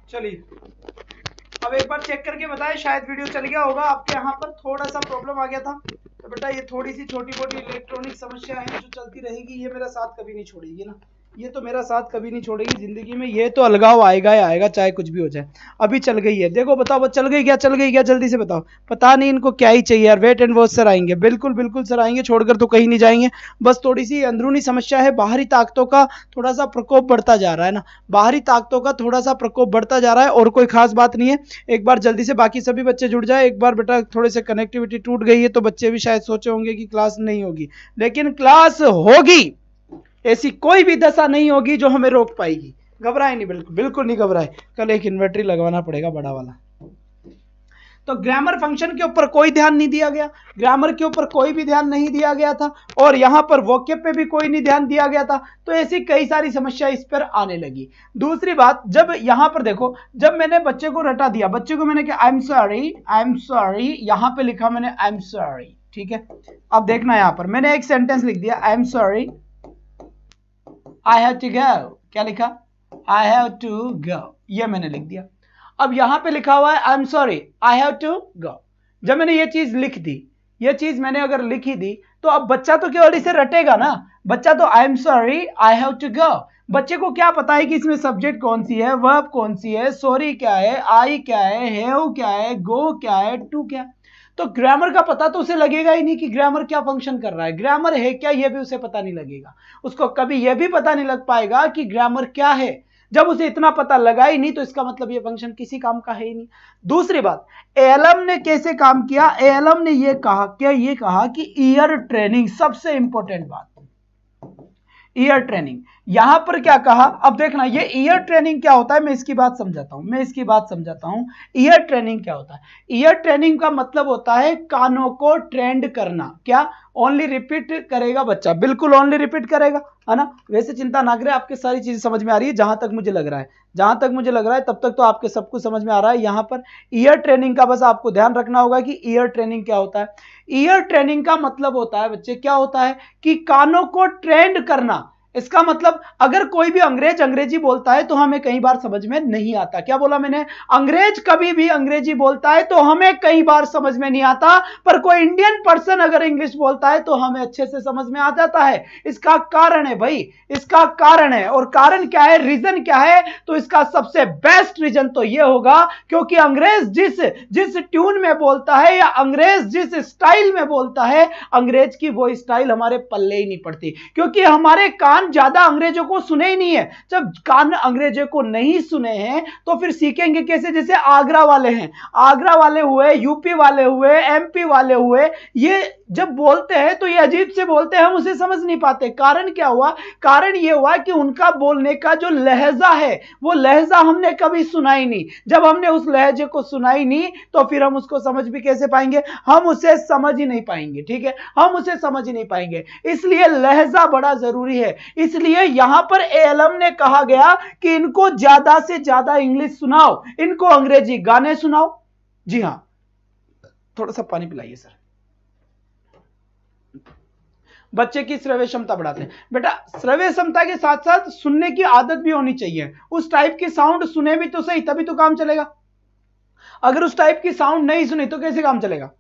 चलिए अब एक बार चेक करके बताएं, शायद वीडियो चल गया होगा आपके यहाँ पर, थोड़ा सा प्रॉब्लम आ गया था। तो बेटा ये थोड़ी सी छोटी मोटी इलेक्ट्रॉनिक समस्या है जो चलती रहेगी, ये मेरा साथ कभी नहीं छोड़ेगी ना, ये तो मेरा साथ कभी नहीं छोड़ेगी जिंदगी में, ये तो अलगाव आएगा ही आएगा, चाहे कुछ भी हो जाए। अभी चल गई है, देखो बताओ चल गई क्या, चल गई क्या, जल्दी से बताओ। पता नहीं इनको क्या ही चाहिए यार। वेट एंड वॉच सर आएंगे, बिल्कुल बिल्कुल सर आएंगे, छोड़कर तो कहीं नहीं जाएंगे। बस थोड़ी सी अंदरूनी समस्या है, बाहरी ताकतों का थोड़ा सा प्रकोप बढ़ता जा रहा है ना, बाहरी ताकतों का थोड़ा सा प्रकोप बढ़ता जा रहा है, और कोई खास बात नहीं है। एक बार जल्दी से बाकी सभी बच्चे जुड़ जाए। एक बार बेटा थोड़े से कनेक्टिविटी टूट गई है तो बच्चे भी शायद सोचे होंगे कि क्लास नहीं होगी, लेकिन क्लास होगी। ऐसी कोई भी दशा नहीं होगी जो हमें रोक पाएगी। घबराए नहीं, बिल्कुल बिल्कुल नहीं घबराए। कल एक इन्वर्टर लगवाना पड़ेगा बड़ा वाला। तो ग्रामर फंक्शन के ऊपर कोई ध्यान नहीं दिया गया, ग्रामर के ऊपर कोई भी ध्यान नहीं दिया गया था, और यहां पर वोकेब पे भी कोई नहीं ध्यान दिया गया था। तो ऐसी कई सारी समस्या इस पर आने लगी। दूसरी बात, जब यहां पर देखो, जब मैंने बच्चे को रटा दिया, बच्चे को मैंने क्या, आई एम सॉरी, यहां पे लिखा मैंने आई एम सॉरी, ठीक है। अब देखना यहां पर मैंने एक सेंटेंस लिख दिया, I am sorry I have to go, क्या लिखा, आई हैव टू गो, ये मैंने लिख दिया। अब यहां पे लिखा हुआ है I am sorry I have to go. जब मैंने ये चीज लिख दी, ये चीज मैंने अगर लिखी दी, तो अब बच्चा तो केवल इसे रटेगा ना, बच्चा तो I am sorry I have to go. बच्चे को क्या पता है कि इसमें सब्जेक्ट कौन सी है, वर्ब कौन सी है, सॉरी क्या है, आई क्या है, हैव क्या है, गो क्या है, टू क्या है। तो ग्रामर का पता तो उसे लगेगा ही नहीं कि ग्रामर क्या फंक्शन कर रहा है, ग्रामर है क्या ये भी उसे पता नहीं लगेगा। उसको कभी यह भी पता नहीं लग पाएगा कि ग्रामर क्या है। जब उसे इतना पता लगा ही नहीं तो इसका मतलब ये फंक्शन किसी काम का है ही नहीं। दूसरी बात, एएलएम ने कैसे काम किया, एएलएम ने ये कहा, क्या ये कहा कि ईयर ट्रेनिंग, सबसे इंपॉर्टेंट बात ईयर ट्रेनिंग। यहां पर क्या कहा, अब देखना ये ईयर ट्रेनिंग क्या होता है, मैं इसकी बात समझाता हूं। ईयर ट्रेनिंग क्या होता है, ईयर ट्रेनिंग का मतलब होता है कानों को ट्रेंड करना। क्या, ओनली रिपीट करेगा बच्चा, बिल्कुल ओनली रिपीट करेगा, है ना। वैसे चिंता ना करें, आपके सारी चीजें समझ में आ रही है, जहां तक मुझे लग रहा है तब तक तो आपके सब कुछ समझ में आ रहा है। यहां पर ईयर ट्रेनिंग का बस आपको ध्यान रखना होगा कि ईयर ट्रेनिंग क्या होता है। ईयर ट्रेनिंग का मतलब होता है बच्चे, क्या होता है कि कानों को ट्रेंड करना। इसका मतलब अगर कोई भी अंग्रेजी बोलता है तो हमें कई बार समझ में नहीं आता। क्या बोला मैंने, अंग्रेज कभी भी अंग्रेजी बोलता है तो हमें कई बार समझ में नहीं आता, पर कोई इंडियन पर्सन अगर इंग्लिश बोलता है तो हमें अच्छे से समझ में आ जाता है। इसका कारण है भाई, इसका कारण है, और कारण क्या है, रीजन क्या है, तो इसका सबसे बेस्ट रीजन तो यह होगा क्योंकि अंग्रेज जिस ट्यून में बोलता है या अंग्रेज जिस स्टाइल में बोलता है, अंग्रेज की वो स्टाइल हमारे पल्ले ही नहीं पड़ती, क्योंकि हमारे कान ज्यादा अंग्रेजों को सुने ही नहीं है। जब कान अंग्रेजों को नहीं सुने हैं तो फिर सीखेंगे कैसे। जैसे आगरा वाले हैं, आगरा वाले हुए, यूपी वाले हुए, एमपी वाले हुए, ये जब बोलते हैं तो ये अजीब से बोलते हैं, हम उसे समझ नहीं पाते। कारण क्या हुआ, कारण ये हुआ कि उनका बोलने का जो लहजा है वो लहजा हमने कभी सुना ही नहीं। जब हमने उस लहजे को सुना ही नहीं तो फिर हम उसको समझ भी कैसे पाएंगे, हम उसे समझ ही नहीं पाएंगे, ठीक है, हम उसे समझ ही नहीं पाएंगे। इसलिए लहजा बड़ा जरूरी है। इसलिए यहां पर एएलएम ने कहा गया कि इनको ज्यादा से ज्यादा इंग्लिश सुनाओ, इनको अंग्रेजी गाने सुनाओ। जी हां, थोड़ा सा पानी पिलाइए सर। बच्चे की श्रव्य क्षमता बढ़ाते हैं। बेटा श्रव्य क्षमता के साथ साथ सुनने की आदत भी होनी चाहिए। उस टाइप की साउंड सुने भी तो सही, तभी तो काम चलेगा। अगर उस टाइप की साउंड नहीं सुनी तो कैसे काम चलेगा।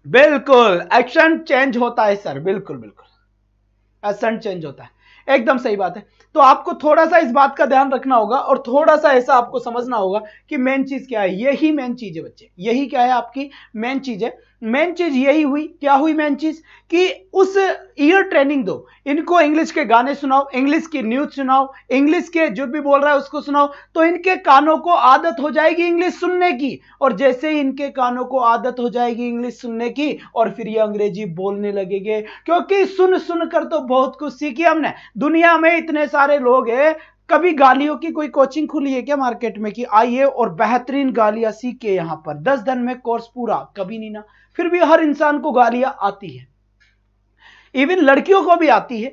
बिल्कुल एक्शन चेंज होता है सर, बिल्कुल बिल्कुल एक्शन चेंज होता है, एकदम सही बात है। तो आपको थोड़ा सा इस बात का ध्यान रखना होगा और थोड़ा सा ऐसा आपको समझना होगा कि मेन चीज क्या है। यही मेन चीज है बच्चे, यही क्या है आपकी मेन चीज है। मेन चीज यही हुई, क्या हुई मेन चीज, कि उस ईयर ट्रेनिंग दो, इनको इंग्लिश के गाने सुनाओ, इंग्लिश की न्यूज सुनाओ, इंग्लिश के जो भी बोल रहा है उसको सुनाओ, तो इनके कानों को आदत हो जाएगी इंग्लिश सुनने की। और जैसे ही इनके कानों को आदत हो जाएगी इंग्लिश सुनने की, और फिर ये अंग्रेजी बोलने लगेंगे, क्योंकि सुन सुन कर तो बहुत कुछ सीखी हमने। दुनिया में इतने सारे लोग हैं, कभी गालियों की कोई कोचिंग खुली है क्या मार्केट में कि आइए और बेहतरीन गालियां सीख के यहां पर 10 दिन में कोर्स पूरा, कभी नहीं ना। फिर भी हर इंसान को गालियां आती है, इवन लड़कियों को भी आती है।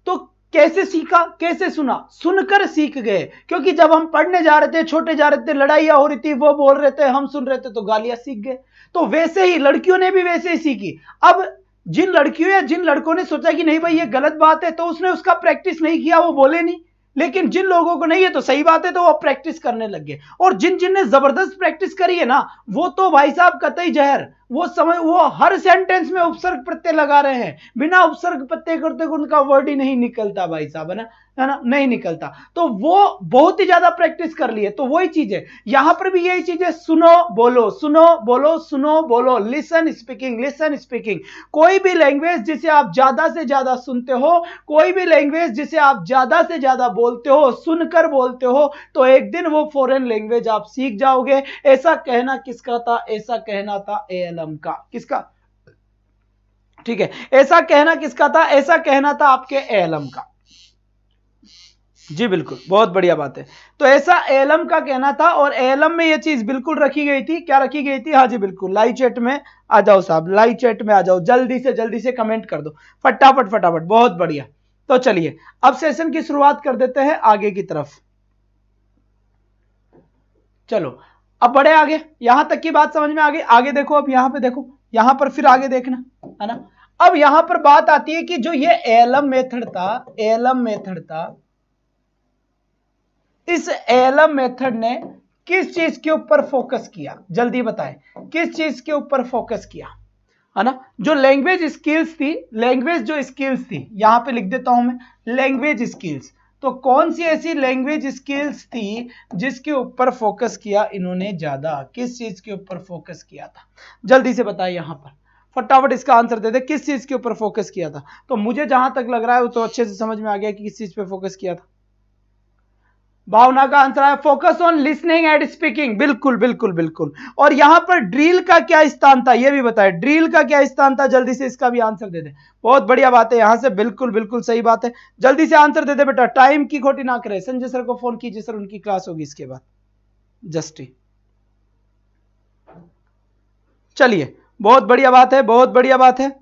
तो कैसे सीखा, कैसे सुना, सुनकर सीख गए। क्योंकि जब हम पढ़ने जा रहे थे, छोटे जा रहे थे, लड़ाइयां हो रही थी, वो बोल रहे थे, हम सुन रहे थे, तो गालियां सीख गए। तो वैसे ही लड़कियों ने भी वैसे ही सीखी। अब जिन लड़कियों या जिन लड़कों ने सोचा कि नहीं भाई ये गलत बात है, तो उसने उसका प्रैक्टिस नहीं किया, वो बोले नहीं, लेकिन जिन लोगों को नहीं है तो सही बात है, तो वो प्रैक्टिस करने लग गए। और जिन जिन ने जबरदस्त प्रैक्टिस करी है ना, वो तो भाई साहब कतई जहर, वो हर सेंटेंस में उपसर्ग प्रत्यय लगा रहे हैं, बिना उपसर्ग प्रत्यय करते उनका वर्ड ही नहीं निकलता भाई साहब, है ना, नहीं निकलता। तो वो बहुत ही ज्यादा प्रैक्टिस कर लिए। तो वही चीज है, यहां पर भी यही चीज है, सुनो बोलो, सुनो बोलो, सुनो बोलो, लिसन स्पीकिंग, लिसन स्पीकिंग। कोई भी लैंग्वेज जिसे आप ज्यादा से ज्यादा सुनते हो, कोई भी लैंग्वेज जिसे आप ज्यादा से ज्यादा बोलते हो, सुनकर बोलते हो, तो एक दिन वो फॉरेन लैंग्वेज आप सीख जाओगे। ऐसा कहना किसका था? ऐसा कहना था एएलएम का। किसका? ठीक है, ऐसा कहना किसका था? ऐसा कहना था आपके एएलएम का। जी बिल्कुल, बहुत बढ़िया बात है। तो ऐसा एएलएम का कहना था, और एएलएम में ये चीज बिल्कुल रखी गई थी। क्या रखी गई थी? हाँ जी बिल्कुल, लाइव चैट में आ जाओ साहब, लाइव चैट में आ जाओ, जल्दी से कमेंट कर दो, फटाफट फटाफट, बहुत बढ़िया। तो चलिए अब सेशन की शुरुआत कर देते हैं आगे की तरफ। चलो अब बढ़े आगे, यहां तक की बात समझ में आ गई। आगे देखो, अब यहां पे देखो, यहां पर फिर आगे देखना, है ना। अब यहां पर बात आती है कि जो ये एएलएम मेथड था, एएलएम मेथड था, इस एएलएम मेथड ने किस चीज के ऊपर फोकस किया? जल्दी बताएं, किस चीज के ऊपर फोकस किया, है ना। जो लैंग्वेज स्किल्स थी, लैंग्वेज जो स्किल्स थी, यहां पे लिख देता हूं मैं, लैंग्वेज स्किल्स। तो कौन सी ऐसी लैंग्वेज स्किल्स थी जिसके ऊपर फोकस किया इन्होंने ज्यादा? किस चीज के ऊपर फोकस किया था? जल्दी से बताइए, यहां पर फटाफट इसका आंसर दे दे, किस चीज के ऊपर फोकस किया था? तो मुझे जहां तक लग रहा है वो तो अच्छे से समझ में आ गया कि किस चीज पे फोकस किया था। भावना का आंसर है focus on listening and speaking. बिल्कुल बिल्कुल बिल्कुल। और यहां पर ड्रिल का क्या स्थान था, यह भी बताए, ड्रिल का क्या स्थान था? जल्दी से इसका भी आंसर दे दे। बहुत बढ़िया बात है, यहां से बिल्कुल बिल्कुल सही बात है। जल्दी से आंसर दे दे बेटा, टाइम की खोटी ना करे। संजय सर को फोन कीजिए सर, उनकी क्लास होगी इसके बाद। जस्टी, चलिए बहुत बढ़िया बात है, बहुत बढ़िया बात है।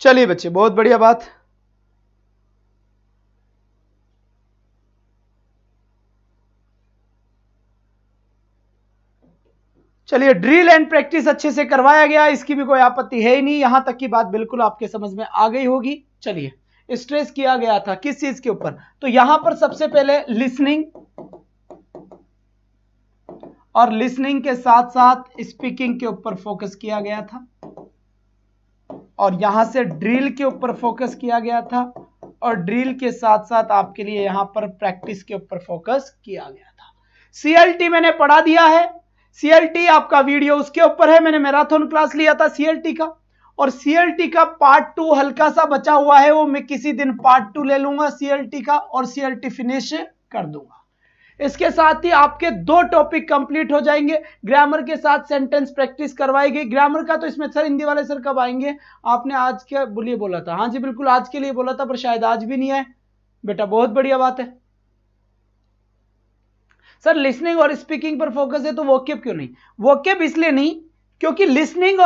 चलिए बच्चे, बहुत बढ़िया बात। चलिए, ड्रिल एंड प्रैक्टिस अच्छे से करवाया गया, इसकी भी कोई आपत्ति है ही नहीं। यहां तक की बात बिल्कुल आपके समझ में आ गई होगी। चलिए, स्ट्रेस किया गया था किस चीज के ऊपर? तो यहां पर सबसे पहले लिसनिंग, और लिसनिंग के साथ साथ स्पीकिंग के ऊपर फोकस किया गया था, और यहां से ड्रिल के ऊपर फोकस किया गया था, और ड्रिल के साथ साथ आपके लिए यहां पर प्रैक्टिस के ऊपर फोकस किया गया था। सीएलटी मैंने पढ़ा दिया है, सीएलटी आपका वीडियो उसके ऊपर है, मैंने मैराथन क्लास लिया था सीएलटी का, और सीएलटी का पार्ट 2 हल्का सा बचा हुआ है, वो मैं किसी दिन पार्ट 2 ले लूंगा सीएलटी का, और सीएलटी फिनिश कर दूंगा। इसके साथ ही आपके 2 टॉपिक कंप्लीट हो जाएंगे। ग्रामर के साथ सेंटेंस प्रैक्टिस करवाई गई। ग्रामर का तो इसमें सर हिंदी वाले सर कब आएंगे? आपने आज के लिए बोला था। हाँ जी बिल्कुल, आज के लिए बोला था, पर शायद आज भी नहीं आए बेटा। बहुत बढ़िया बात है सर, लिसनिंग और स्पीकिंग पर फोकस है, तो वोकेब क्यों नहीं? वोकेब इसलिए नहीं क्योंकि लिसनिंग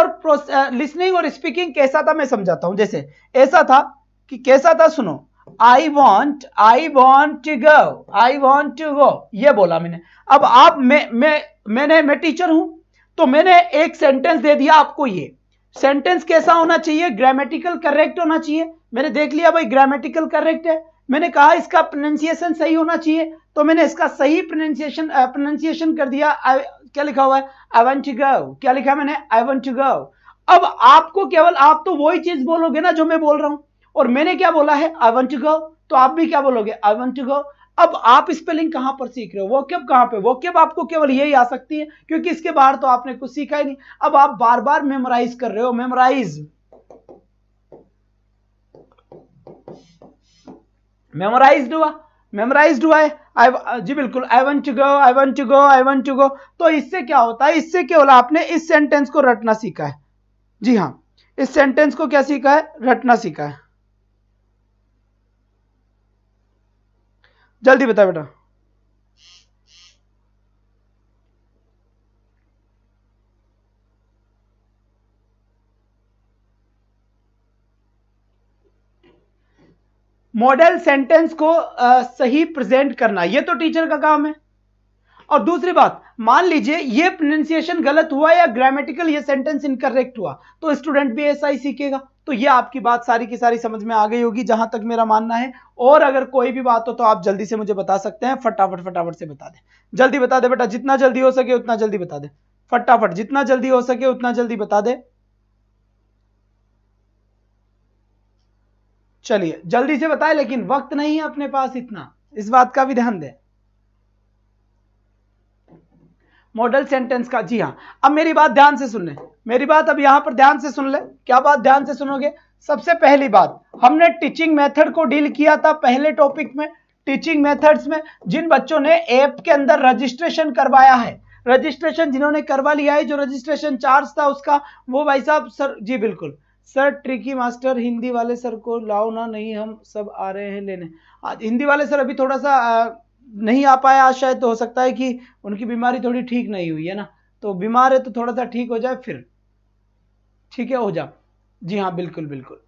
और स्पीकिंग कैसा था मैं समझाता हूं। जैसे ऐसा था कि, कैसा था सुनो, I want to go, ये बोला मैंने। अब आप मैं टीचर हूं, तो मैंने एक सेंटेंस दे दिया आपको। ये सेंटेंस कैसा होना चाहिए? ग्रामेटिकल करेक्ट होना चाहिए। मैंने देख लिया भाई ग्रामेटिकल करेक्ट है, मैंने कहा इसका प्रोनाउंसिएशन सही होना चाहिए, तो मैंने इसका सही प्रोनाउंसिएशन कर दिया। क्या लिखा हुआ है? I want to go. क्या लिखा मैंने? I want to go. अब आपको केवल, आप तो वही चीज बोलोगे ना जो मैं बोल रहा हूं, और मैंने क्या बोला है? आई वांट टू गो, तो आप भी क्या बोलोगे? I want to go. अब आप स्पेलिंग कहां पर सीख रहे हो? वोकेब कहां पे? वोकेब आपको केवल यही आ सकती है, क्योंकि इसके बाहर तो आपने कुछ सीखा ही नहीं। अब आप बार बार मेमोराइज कर रहे हो, मेमोराइज्ड हुआ है। जी बिल्कुल, I want to go, I want to go, I want to go. तो इससे क्या होता है? इससे केवल आपने इस सेंटेंस को रटना सीखा है। जी हां, इस सेंटेंस को क्या सीखा है? रटना सीखा है। जल्दी बता बेटा। मॉडल सेंटेंस को सही प्रेजेंट करना, ये तो टीचर का काम है। और दूसरी बात, मान लीजिए ये प्रोनाउंसिएशन गलत हुआ या ग्रामेटिकल ये सेंटेंस इनकरेक्ट हुआ तो स्टूडेंट भी ऐसा ही सीखेगा। तो ये आपकी बात सारी की सारी समझ में आ गई होगी जहां तक मेरा मानना है। और अगर कोई भी बात हो तो आप जल्दी से मुझे बता सकते हैं, फटाफट फटाफट से बता दे, जल्दी बता दे बेटा, जितना जल्दी हो सके उतना जल्दी बता दे, फटाफट जितना जल्दी हो सके उतना जल्दी बता दे। चलिए जल्दी से बताए, लेकिन वक्त नहीं है अपने पास इतना, इस बात का भी ध्यान दें। मॉडल सेंटेंस का, जी हाँ, अब मेरी बात ध्यान से सुन ले, मेरी बात अब यहां पर ध्यान से सुन ले। क्या बात ध्यान से सुनोगे? सबसे पहली बात, हमने टीचिंग मेथड को डील किया था पहले टॉपिक में। टीचिंग मेथड्स में जिन बच्चों ने ऐप के अंदर रजिस्ट्रेशन करवाया है, रजिस्ट्रेशन जिन्होंने करवा लिया है, जो रजिस्ट्रेशन चार्ज था उसका, वो भाई साहब सर, जी बिल्कुल सर, ट्रिकी मास्टर हिंदी वाले सर को लाओ ना, नहीं हम सब आ रहे हैं लेने। हिंदी वाले सर अभी थोड़ा सा नहीं आ पाया आज, शायद तो हो सकता है कि उनकी बीमारी थोड़ी ठीक नहीं हुई है ना, तो बीमार है तो थोड़ा सा ठीक हो जाए फिर, ठीक है, हो जा। जी हाँ बिल्कुल बिल्कुल।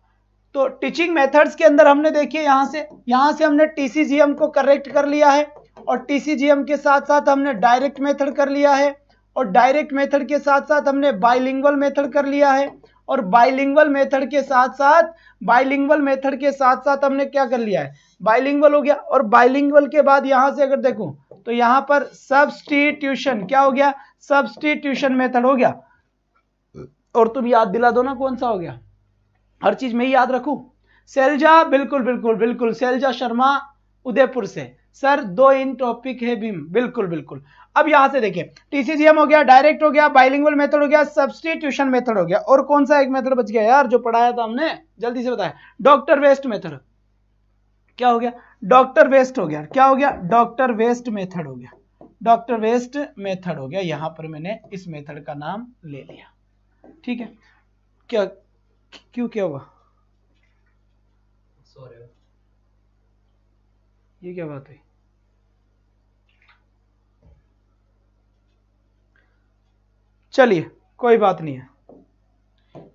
तो टीचिंग मेथड्स के अंदर हमने देखिए यहां से हमने टीसीजीएम को करेक्ट कर लिया है, और टीसीजीएम के साथ साथ हमने डायरेक्ट मेथड कर लिया है, और डायरेक्ट मेथड के साथ साथ हमने बाइलिंगुअल मेथड कर लिया है, और बाइलिंगुअल मेथड के साथ साथ हमने क्या कर लिया है, बाइलिंगुअल हो गया। और बाइलिंगुअल के बाद यहां से अगर देखूं तो यहां पर सब्स्टिट्यूशन, क्या हो गया, सब्स्टिट्यूशन मेथड हो गया। और तुम याद दिला दो ना कौन सा हो गया, हर चीज में ही याद रखूं। सैलजा, बिल्कुल बिल्कुल बिल्कुल, सैलजा शर्मा उदयपुर से, सर 2 इन टॉपिक है भीम, बिल्कुल बिल्कुल। अब यहां से देखिए, टीसीजीएम हो गया, डायरेक्ट हो गया, बाइलिंगुअल मेथड हो गया, सब्स्टिट्यूशन मेथड हो गया, और कौन सा एक मेथड बच गया यार जो पढ़ाया था हमने, जल्दी से बताया, डॉक्टर वेस्ट मेथड। क्या हो गया, डॉक्टर वेस्ट हो गया, क्या हो गया, डॉक्टर वेस्ट मेथड हो गया, डॉक्टर वेस्ट मेथड हो गया। यहां पर मैंने इस मेथड का नाम ले लिया, ठीक है। क्या क्यों, क्या हुआ, ये क्या बात है? चलिए कोई बात नहीं है,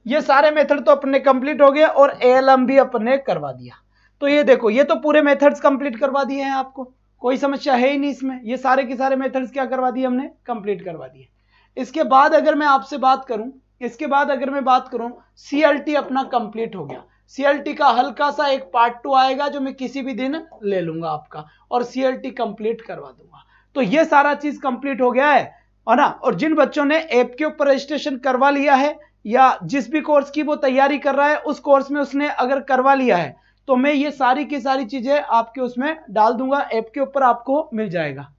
ये सारे मेथड तो अपने कंप्लीट हो गए और एएलएम भी अपने करवा दिया। तो ये देखो, ये तो पूरे मेथड्स कंप्लीट करवा दिए हैं, आपको कोई समस्या है ही नहीं इसमें, ये सारे के सारे मेथड्स क्या करवा दिए हमने, कंप्लीट करवा दिए। इसके बाद अगर मैं आपसे बात करूं, इसके बाद अगर मैं बात करूं, सीएलटी अपना कंप्लीट हो गया। सीएलटी का हल्का सा एक पार्ट 2 आएगा जो मैं किसी भी दिन ले लूंगा आपका, और सीएलटी कंप्लीट करवा दूंगा। तो ये सारा चीज कंप्लीट हो गया है ना। और जिन बच्चों ने ऐप के ऊपर रजिस्ट्रेशन करवा लिया है, या जिस भी कोर्स की वो तैयारी कर रहा है उस कोर्स में उसने अगर करवा लिया है, तो मैं ये सारी की सारी चीजें आपके उसमें डाल दूंगा, ऐप के ऊपर आपको मिल जाएगा।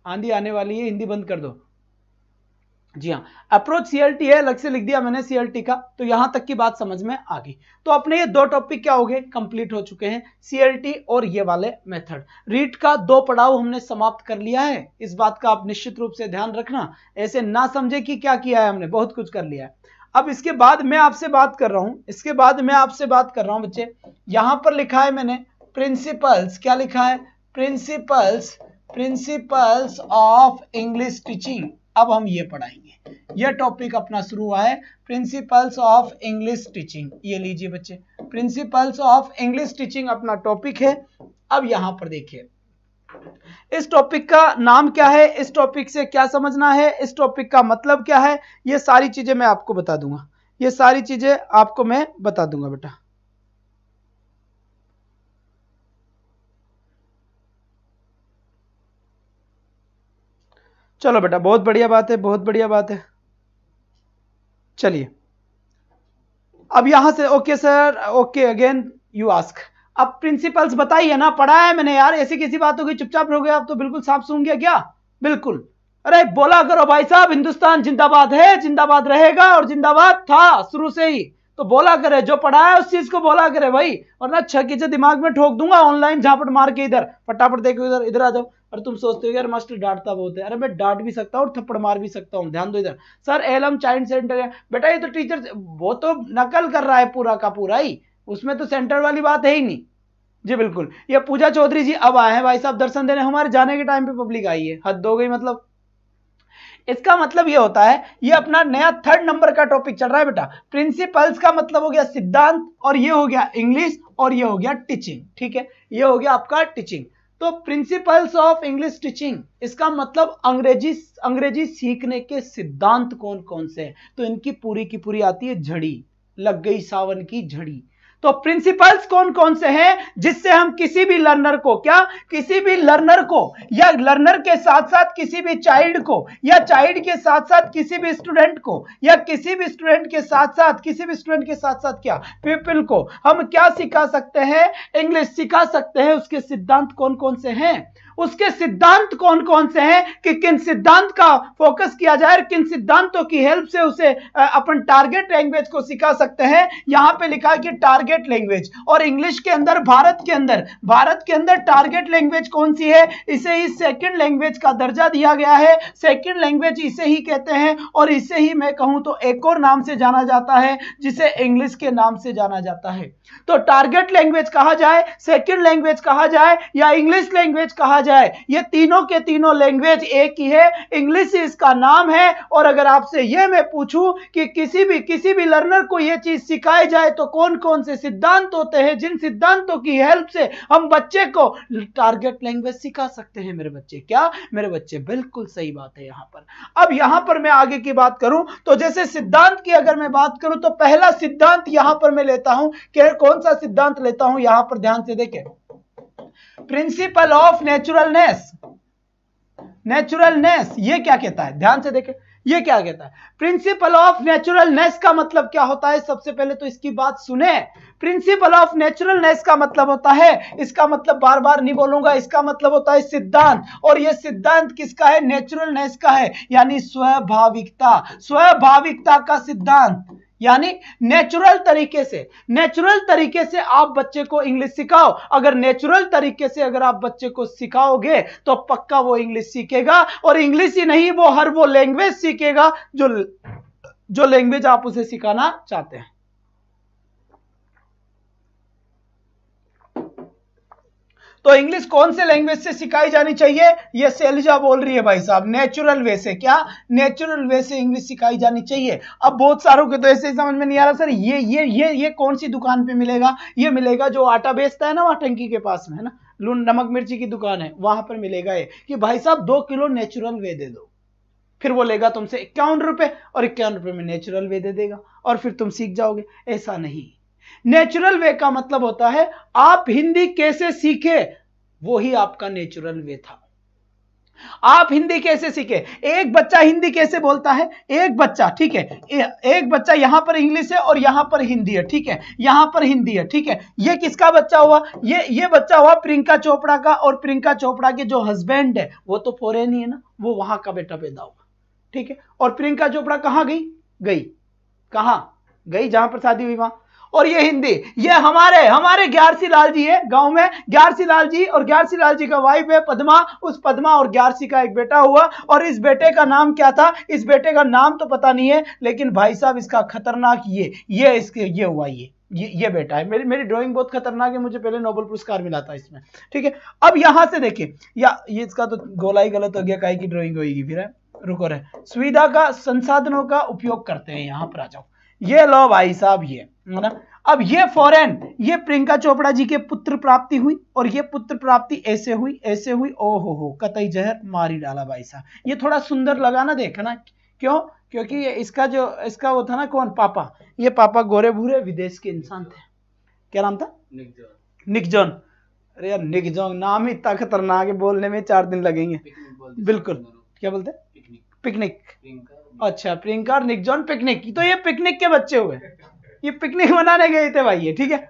आंधी आने वाली है, हिंदी बंद कर दो। जी हाँ, अप्रोच सीएलटी है, अलग से लिख दिया मैंने सीएलटी का, तो यहां तक की बात समझ में आ गई। तो अपने ये 2 टॉपिक क्या हो गए, कंप्लीट हो चुके हैं, सीएलटी और ये वाले मेथड। रीड का 2 पड़ाव हमने समाप्त कर लिया है, इस बात का आप निश्चित रूप से ध्यान रखना, ऐसे ना समझे कि क्या किया है हमने, बहुत कुछ कर लिया है। अब इसके बाद मैं आपसे बात कर रहा हूं, बच्चे, यहां पर लिखा है मैंने प्रिंसिपल्स, क्या लिखा है, प्रिंसिपल्स ऑफ इंग्लिश टीचिंग। अब हम ये पढ़ाएंगे, ये टॉपिक अपना शुरू हुआ है, प्रिंसिपल्स ऑफ इंग्लिश टीचिंग। ये लीजिए बच्चे, प्रिंसिपल्स ऑफ इंग्लिश टीचिंग अपना टॉपिक है। अब यहां पर देखिए, इस टॉपिक का नाम क्या है, इस टॉपिक से क्या समझना है, इस टॉपिक का मतलब क्या है, ये सारी चीजें मैं आपको बता दूंगा, ये सारी चीजें आपको मैं बता दूंगा बेटा। चलो बेटा, बहुत बढ़िया बात है, बहुत बढ़िया बात है। चलिए अब यहां से, okay sir, okay again you ask. अब प्रिंसिपल्स बताइए ना, पढ़ा है मैंने यार, ऐसी कैसी बात होगी, चुपचाप रह गए आप तो, बिल्कुल साफ सुन गया क्या, बिल्कुल। अरे बोला करो भाई साहब, हिंदुस्तान जिंदाबाद है, जिंदाबाद रहेगा, और जिंदाबाद था शुरू से ही, तो बोला करे, जो पढ़ा है उस चीज को बोला करे भाई, वरना छक्के से दिमाग में ठोक दूंगा ऑनलाइन झापट मार के। इधर फटाफट देखो, इधर इधर आ जाओ। और तुम सोचते हो यार मास्टर डांटता बहुत है, अरे मैं डांट भी सकता हूँ और थप्पड़ मार भी सकता हूँ, ध्यान दो इधर। सर एलएम चाइल्ड सेंटर है बेटा, ये तो टीचर वो तो नकल कर रहा है पूरा का पूरा ही, उसमें तो सेंटर वाली बात है ही नहीं। जी बिल्कुल, ये पूजा चौधरी जी अब आए हैं भाई साहब दर्शन देने, हमारे जाने के टाइम पे पब्लिक आई है, हद हो गई। मतलब इसका मतलब ये होता है, ये अपना नया 3rd नंबर का टॉपिक चल रहा है बेटा। प्रिंसिपल्स का मतलब हो गया सिद्धांत, और ये हो गया इंग्लिश, और ये हो गया टीचिंग, ठीक है, ये हो गया आपका टीचिंग। तो प्रिंसिपल्स ऑफ इंग्लिश टीचिंग, इसका मतलब अंग्रेजी सीखने के सिद्धांत कौन कौन से हैं। तो इनकी पूरी की पूरी आती है झड़ी, लग गई सावन की झड़ी। तो प्रिंसिपल्स कौन कौन से हैं जिससे हम किसी भी लर्नर को, क्या किसी भी लर्नर को, या लर्नर के साथ साथ किसी भी चाइल्ड को, या चाइल्ड के साथ साथ किसी भी स्टूडेंट को, या किसी भी स्टूडेंट के साथ साथ किसी भी स्टूडेंट के साथ साथ क्या पीपल को हम क्या सिखा सकते हैं, इंग्लिश सिखा सकते हैं। उसके सिद्धांत कौन कौन से हैं, उसके सिद्धांत कौन कौन से हैं, कि किन सिद्धांत का फोकस किया जाए और किन सिद्धांतों की हेल्प से उसे अपन टारगेट लैंग्वेज को सिखा सकते हैं। यहां पे लिखा है कि टारगेट लैंग्वेज, और इंग्लिश के अंदर भारत के अंदर टारगेट लैंग्वेज कौन सी है, इसे ही सेकंड लैंग्वेज का दर्जा दिया गया है। सेकंड लैंग्वेज इसे ही कहते हैं, और इसे ही मैं कहूं तो एक और नाम से जाना जाता है जिसे इंग्लिश के नाम से जाना जाता है। तो टारगेट लैंग्वेज कहा जाए, सेकंड लैंग्वेज कहा जाए, या इंग्लिश लैंग्वेज कहा जाए, ये तीनों के तीनों लैंग्वेज एक ही है, इंग्लिश ही इसका नाम है। और अगर आपसे यह मैं पूछूं कि किसी भी लर्नर को यह चीज सिखाई जाए तो कौन कौन से सिद्धांत होते हैं जिन सिद्धांतों की हेल्प से हम बच्चे को टारगेट लैंग्वेज सिखा सकते हैं। मेरे बच्चे, क्या मेरे बच्चे, बिल्कुल सही बात है। यहां पर अब यहां पर मैं आगे की बात करूं तो जैसे सिद्धांत की अगर मैं बात करूं तो पहला सिद्धांत यहां पर मैं लेता हूं, कौन सा सिद्धांत लेता हूं, यहां पर ध्यान से देखें, प्रिंसिपल ऑफ नेचुरलनेस। नेचुरलनेस ये क्या कहता है, ध्यान से देखें, ये क्या कहता है, प्रिंसिपल ऑफ नेचुरलनेस का मतलब क्या होता है। सबसे पहले तो इसकी बात सुने, प्रिंसिपल ऑफ नेचुरलनेस का मतलब होता है, इसका मतलब बार बार नहीं बोलूंगा, इसका मतलब होता है सिद्धांत। और यह सिद्धांत किसका है, नेचुरलनेस का है, यानी स्वाभाविकता का सिद्धांत। यानी नेचुरल तरीके से आप बच्चे को इंग्लिश सिखाओ। अगर नेचुरल तरीके से अगर आप बच्चे को सिखाओगे तो पक्का वो इंग्लिश सीखेगा, और इंग्लिश ही नहीं, वो हर वो लैंग्वेज सीखेगा जो लैंग्वेज आप उसे सिखाना चाहते हैं। तो इंग्लिश कौन से लैंग्वेज से सिखाई जानी चाहिए, ये शैलजा बोल रही है भाई साहब, नेचुरल वे से। क्या, नेचुरल वे से इंग्लिश सिखाई जानी चाहिए। अब बहुत सारों के तो ऐसे ही समझ में नहीं आ रहा, सर ये कौन सी दुकान पे मिलेगा, ये मिलेगा जो आटा बेचता है ना, वहां टंकी के पास में है ना, नमक मिर्ची की दुकान है, वहां पर मिलेगा ये कि भाई साहब 2 किलो नेचुरल वे दे दो। फिर वो लेगा तुमसे 51 रुपए, और 51 रुपए में नेचुरल वे दे देगा, और फिर तुम सीख जाओगे। ऐसा नहीं, नेचुरल वे का मतलब होता है आप हिंदी कैसे सीखे, वो ही आपका नेचुरल वे था। आप हिंदी कैसे सीखे, एक बच्चा हिंदी कैसे बोलता है, एक बच्चा, ठीक है, एक बच्चा यहां पर इंग्लिश है और यहां पर हिंदी है, ठीक है, यहां पर हिंदी है, ठीक है। ये किसका बच्चा हुआ, ये बच्चा हुआ प्रियंका चोपड़ा का, और प्रियंका चोपड़ा के जो हस्बैंड है वो तो फॉरेन ही है ना, वो वहां का बेटा पैदा हुआ, ठीक है। और प्रियंका चोपड़ा कहां गई, कहां गई, जहां पर शादी हुई वहां। और ये हिंदी, ये हमारे ग्यारसी लाल जी है गांव में, ग्यारसी लाल जी, और ग्यारसी लाल जी का वाइफ है पद्मा। उस पद्मा और ग्यारसी का एक बेटा हुआ, और इस बेटे का नाम क्या था, इस बेटे का नाम तो पता नहीं है, लेकिन भाई साहब इसका खतरनाक ये हुआ, ये बेटा है। मेरी ड्राइंग बहुत खतरनाक है, मुझे पहले नोबेल पुरस्कार मिला था इसमें, ठीक है। अब यहां से देखिए, या ये इसका तो गोला ही गलत हो गया, काहे की ड्राइंग होगी फिर, रुको रे, सुविधा का संसाधनों का उपयोग करते हैं, यहां पर आ जाओ, ये लो भाई साहब, ये है ना। अब ये फॉरेन, ये प्रियंका चोपड़ा जी के पुत्र प्राप्ति हुई, और ये पुत्र प्राप्ति ऐसे हुई, ओहो कतई जहर मारी डाला भाई साहब। ये थोड़ा सुंदर लगा ना देखना, क्यों, क्योंकि ये इसका वो था ना, कौन, पापा, ये पापा गोरे भूरे विदेश के इंसान थे, क्या नाम था, निक जॉन। अरे यार निक जॉन नाम ही इतना खतरनाक है, बोलने में 4 दिन लगेंगे। बिल्कुल, क्या बोलते, पिकनिक, अच्छा, प्रियंका और निक जॉन पिकनिक, तो ये पिकनिक के बच्चे हुए, ये पिकनिक मनाने गए थे भाई, ये ठीक है।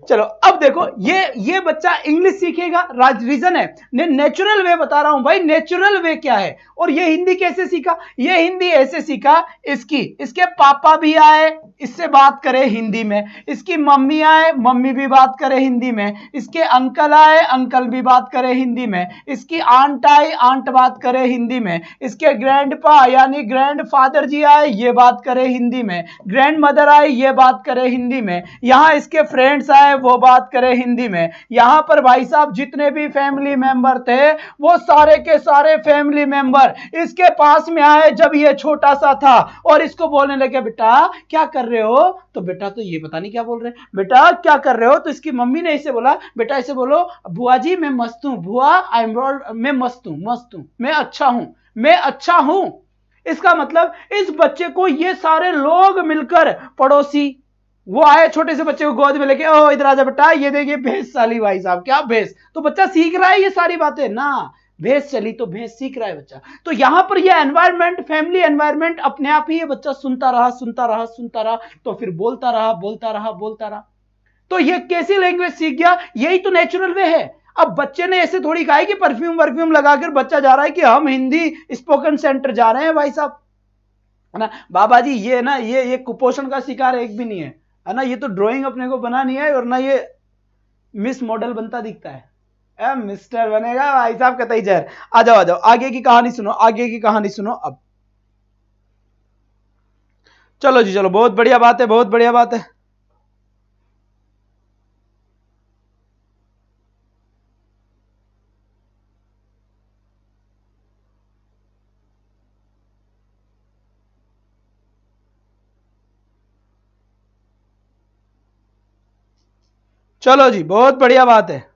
चलो अब देखो, ये बच्चा इंग्लिश सीखेगा, रीजन है नेचुरल वे बता रहा हूं भाई, नेचुरल वे क्या है। और ये हिंदी कैसे सीखा, ये हिंदी ऐसे सीखा, इसके पापा भी आए, इससे बात करे हिंदी में, इसकी मम्मी आए, मम्मी भी बात करे हिंदी में, इसके अंकल आए, अंकल भी बात करे हिंदी में, इसकी आंट आई, आंट बात करे हिंदी में, इसके ग्रैंडपा यानी ग्रैंड फादर जी आए, ये बात करे हिंदी में, ग्रैंड मदर आई, ये बात करे हिंदी में, यहां इसके फ्रेंड्स आए, है वो बात करे हिंदी में। यहां पर भाई साहब जितने भी फैमिली मेंबर थे वो सारे के सारे फैमिली मेंबर इसके पास में आए जब ये छोटा सा था और इसको बोलने लगे बेटा क्या कर रहे हो, तो बेटा तो ये पता नहीं क्या बोल रहे हैं, बेटा क्या कर रहे हो, तो इसकी मम्मी ने इसे बोला बेटा इसे बोलो बुआ जी मैं मस्त हूं, बुआ मैं मस्त हूं, मैं अच्छा हूं, मैं अच्छा हूं। इसका मतलब इस बच्चे को ये सारे लोग मिलकर, पड़ोसी वो आए छोटे से बच्चे को गोद में लेके, ओ इधर आजा बेटा, ये देखिए भैंस साली भाई साहब, क्या भैंस, तो बच्चा सीख रहा है ये सारी बातें ना, भैंस चली तो भैंस सीख रहा है बच्चा। तो यहां पर ये एनवायरमेंट, फैमिली एनवायरमेंट अपने आप ही ये बच्चा सुनता रहा, तो फिर बोलता रहा। तो ये कैसी लैंग्वेज सीख गया, यही तो नेचुरल वे है। अब बच्चे ने ऐसे थोड़ी कहा है कि परफ्यूम लगाकर बच्चा जा रहा है कि हम हिंदी स्पोकन सेंटर जा रहे हैं भाई साहब, है ना बाबा जी, ये ना ये कुपोषण का शिकार एक भी नहीं है ना, ये तो ड्राइंग अपने को बनानी है और ना ये मिस मॉडल बनता दिखता है, मिस्टर बनेगा भाई साहब कतई जहर। आ जाओ आगे की कहानी सुनो अब। चलो जी चलो, बहुत बढ़िया बात है। चलो जी बहुत बढ़िया बात है।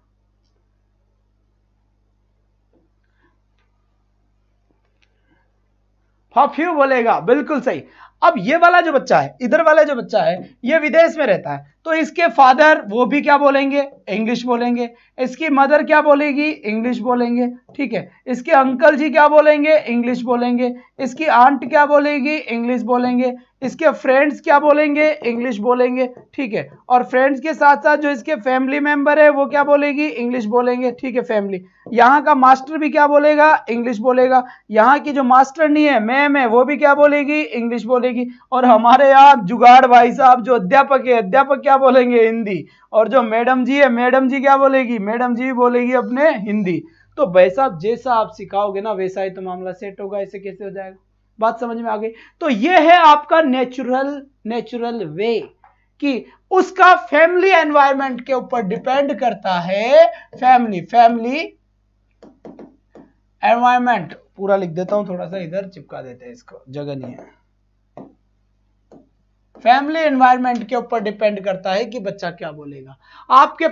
फ्यू बोलेगा, बिल्कुल सही। अब ये वाला जो बच्चा है, इधर वाला जो बच्चा है, ये विदेश में रहता है, तो इसके फादर वो भी क्या बोलेंगे, इंग्लिश बोलेंगे। इसकी मदर क्या बोलेगी, इंग्लिश बोलेंगे, ठीक है। इसके अंकल जी क्या बोलेंगे, इंग्लिश बोलेंगे। इसकी आंट क्या बोलेगी, इंग्लिश बोलेंगे। इसके फ्रेंड्स क्या बोलेंगे, इंग्लिश बोलेंगे, ठीक है। और फ्रेंड्स के साथ साथ जो इसके फैमिली मेंबर है वो क्या बोलेगी, इंग्लिश बोलेंगे, ठीक है। फैमिली, यहाँ का मास्टर भी क्या बोलेगा, इंग्लिश बोलेगा। यहाँ की जो मास्टरनी है, मैम है, वो भी क्या बोलेगी, इंग्लिश बोलेगी। और हमारे यहाँ जुगाड़ भाई साहब जो अध्यापक है, अध्यापक क्या बोलेंगे, हिंदी। और जो मैडम जी है, मैडम जी क्या बोलेगी, मैडम जी बोलेगी अपने हिंदी। तो भाई साहब जैसा आप सिखाओगे ना वैसा ही तो मामला सेट होगा, ऐसे कैसे हो जाएगा, बात समझ में आ गई। तो ये है आपका नेचुरल वे कि उसका फैमिली एनवायरनमेंट के ऊपर डिपेंड करता है। फैमिली एनवायरनमेंट पूरा लिख देता हूं, थोड़ा सा इधर चिपका देते हैं, इसको जगह नहीं है। फैमिली एनवायरनमेंट के ऊपर डिपेंड करता है कि बच्चा क्या बोलेगा। आपके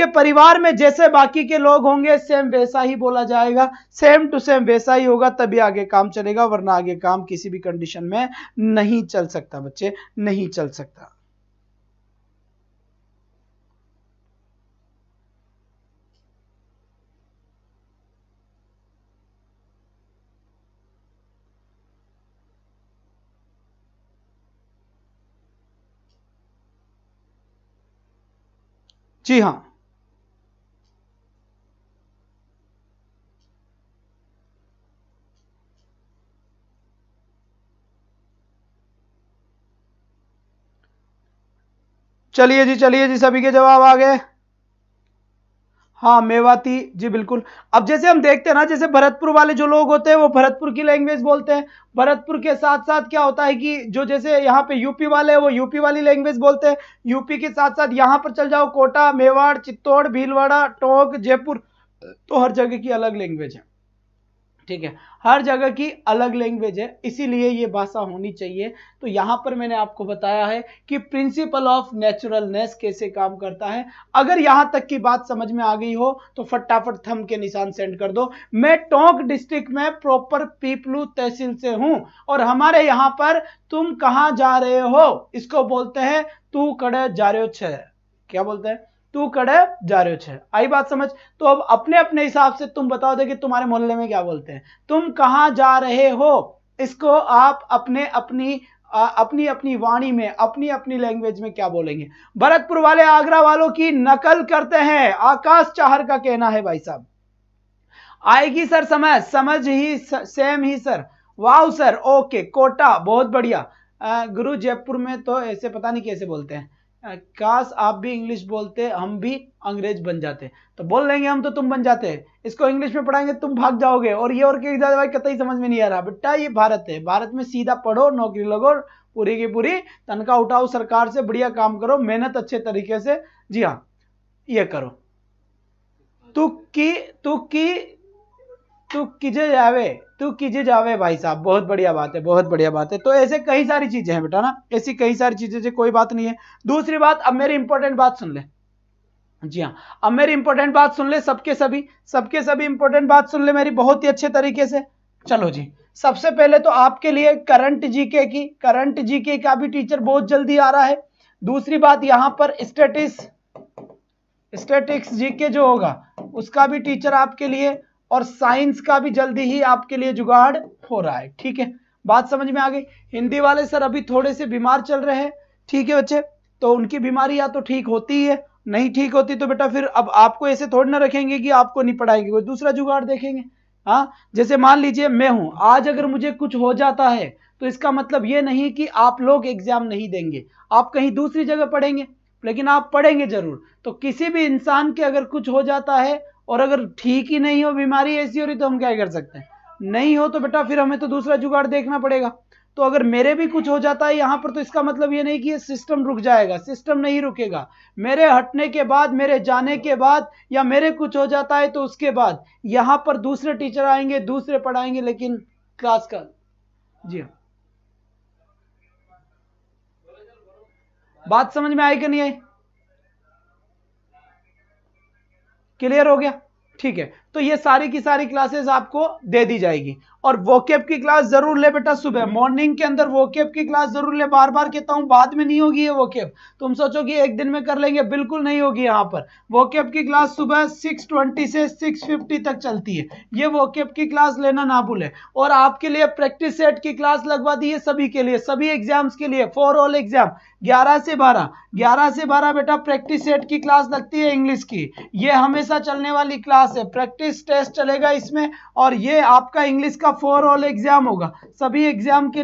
परिवार में जैसे बाकी के लोग होंगे सेम वैसा ही बोला जाएगा, सेम टू सेम वैसा ही होगा, तभी आगे काम चलेगा, वरना आगे काम किसी भी कंडीशन में नहीं चल सकता बच्चे, नहीं चल सकता। जी हां, चलिए जी सभी के जवाब आ गए। हाँ मेवाती जी बिल्कुल। अब जैसे हम देखते हैं ना, जैसे भरतपुर वाले जो लोग होते हैं वो भरतपुर की लैंग्वेज बोलते हैं। भरतपुर के साथ साथ क्या होता है कि जो जैसे यहाँ पे यूपी वाले हैं वो यूपी वाली लैंग्वेज बोलते हैं। यूपी के साथ साथ यहाँ पर चल जाओ, कोटा, मेवाड़, चित्तौड़, भीलवाड़ा, टोंक, जयपुर, तो हर जगह की अलग लैंग्वेज है, ठीक है। हर जगह की अलग लैंग्वेज है, इसीलिए ये भाषा होनी चाहिए। तो यहां पर मैंने आपको बताया है कि प्रिंसिपल ऑफ नेचुरलनेस कैसे काम करता है। अगर यहां तक की बात समझ में आ गई हो तो फटाफट थंब के निशान सेंड कर दो। मैं टोंक डिस्ट्रिक्ट में प्रॉपर पीपलू तहसील से हूं और हमारे यहां पर तुम कहां जा रहे हो, इसको बोलते हैं तू कड़े जा रहे हो छे। क्या बोलते हैं, तू कड़े जा रहे हो छे। आई बात समझ। तो अब अपने अपने हिसाब से तुम बताओ दे कि तुम्हारे मोहल्ले में क्या बोलते हैं। तुम कहां जा रहे हो, इसको आप अपने अपनी अपनी वाणी में, अपनी अपनी लैंग्वेज में क्या बोलेंगे। भरतपुर वाले आगरा वालों की नकल करते हैं, आकाश चाहर का कहना है भाई साहब। आएगी सर समझ ही सेम ही सर, वाह सर, ओके। कोटा बहुत बढ़िया। गुरु जयपुर में तो ऐसे पता नहीं कैसे बोलते हैं, काश आप भी इंग्लिश बोलते, हम भी अंग्रेज बन जाते। तो बोल लेंगे हम तो तुम बन जाते। इसको इंग्लिश में पढ़ाएंगे तुम भाग जाओगे। और ये और क्या भाई, कतई समझ में नहीं आ रहा बेटा, ये भारत है, भारत में सीधा पढ़ो, नौकरी लगो, पूरी की पूरी तनख्वाह उठाओ सरकार से, बढ़िया काम करो, मेहनत अच्छे तरीके से, जी हाँ ये करो। तू कीजे जावे भाई साहब, बहुत बढ़िया बात है, बहुत बढ़िया बात है। तो ऐसे कई सारी चीजें हैं बेटा ना, ऐसी कई सारी चीजें से कोई बात नहीं है। दूसरी बात, अब मेरी इंपॉर्टेंट बात सुन ले, जी हाँ अब मेरी इंपॉर्टेंट बात सुन ले, सबके सभी इंपॉर्टेंट बात सुन ले मेरी बहुत ही अच्छे तरीके से। चलो जी, सबसे पहले तो आपके लिए करंट जीके का भी टीचर बहुत जल्दी आ रहा है। दूसरी बात, यहां पर स्टैटिक्स जीके जो होगा उसका भी टीचर आपके लिए, और साइंस का भी जल्दी ही आपके लिए जुगाड़ हो रहा है। ठीक है, बात समझ में आ गई। हिंदी वाले सर अभी थोड़े से बीमार चल रहे हैं, ठीक है बच्चे, तो उनकी बीमारी या तो ठीक होती है, नहीं ठीक होती तो बेटा फिर अब आपको ऐसे थोड़ी ना रखेंगे कि आपको नहीं पढ़ाएंगे, कोई दूसरा जुगाड़ देखेंगे। हाँ, जैसे मान लीजिए मैं हूं, आज अगर मुझे कुछ हो जाता है तो इसका मतलब ये नहीं कि आप लोग एग्जाम नहीं देंगे, आप कहीं दूसरी जगह पढ़ेंगे, लेकिन आप पढ़ेंगे जरूर। तो किसी भी इंसान के अगर कुछ हो जाता है और अगर ठीक ही नहीं हो, बीमारी ऐसी हो रही, तो हम क्या कर सकते हैं, नहीं हो तो बेटा फिर हमें तो दूसरा जुगाड़ देखना पड़ेगा। तो अगर मेरे भी कुछ हो जाता है यहां पर, तो इसका मतलब ये नहीं कि ये सिस्टम रुक जाएगा, सिस्टम नहीं रुकेगा। मेरे हटने के बाद, मेरे जाने के बाद, या मेरे कुछ हो जाता है तो उसके बाद यहां पर दूसरे टीचर आएंगे, दूसरे पढ़ाएंगे, लेकिन क्लास का, जी हाँ बात समझ में आई कि नहीं आई, क्लियर हो गया? ठीक है, तो ये सारी की सारी क्लासेस आपको दे दी जाएगी। और वोकेब की क्लास जरूर ले बेटा, सुबह मॉर्निंग के अंदर वोकेब की क्लास जरूर ले, बार बार कहता हूं, बाद में नहीं होगी ये वोकेब, तुम सोचो कि एक दिन में कर लेंगे, बिल्कुल नहीं होगी। यहाँ पर वोकेब की क्लास सुबह 6:20 से 6:50 तक चलती है, ये वोकेब की क्लास लेना ना भूले। और आपके लिए प्रैक्टिस सेट की क्लास लगवा दी है सभी के लिए, सभी एग्जाम्स के लिए, फॉर ऑल एग्जाम 11 से 12 बेटा प्रैक्टिस सेट की क्लास लगती है इंग्लिश की। ये हमेशा चलने वाली क्लास है, प्रैक्टिस टेस्ट चलेगा इसमें, और ये आपका इंग्लिश का फॉर ऑल एग्जाम होगा, सभी एग्जाम के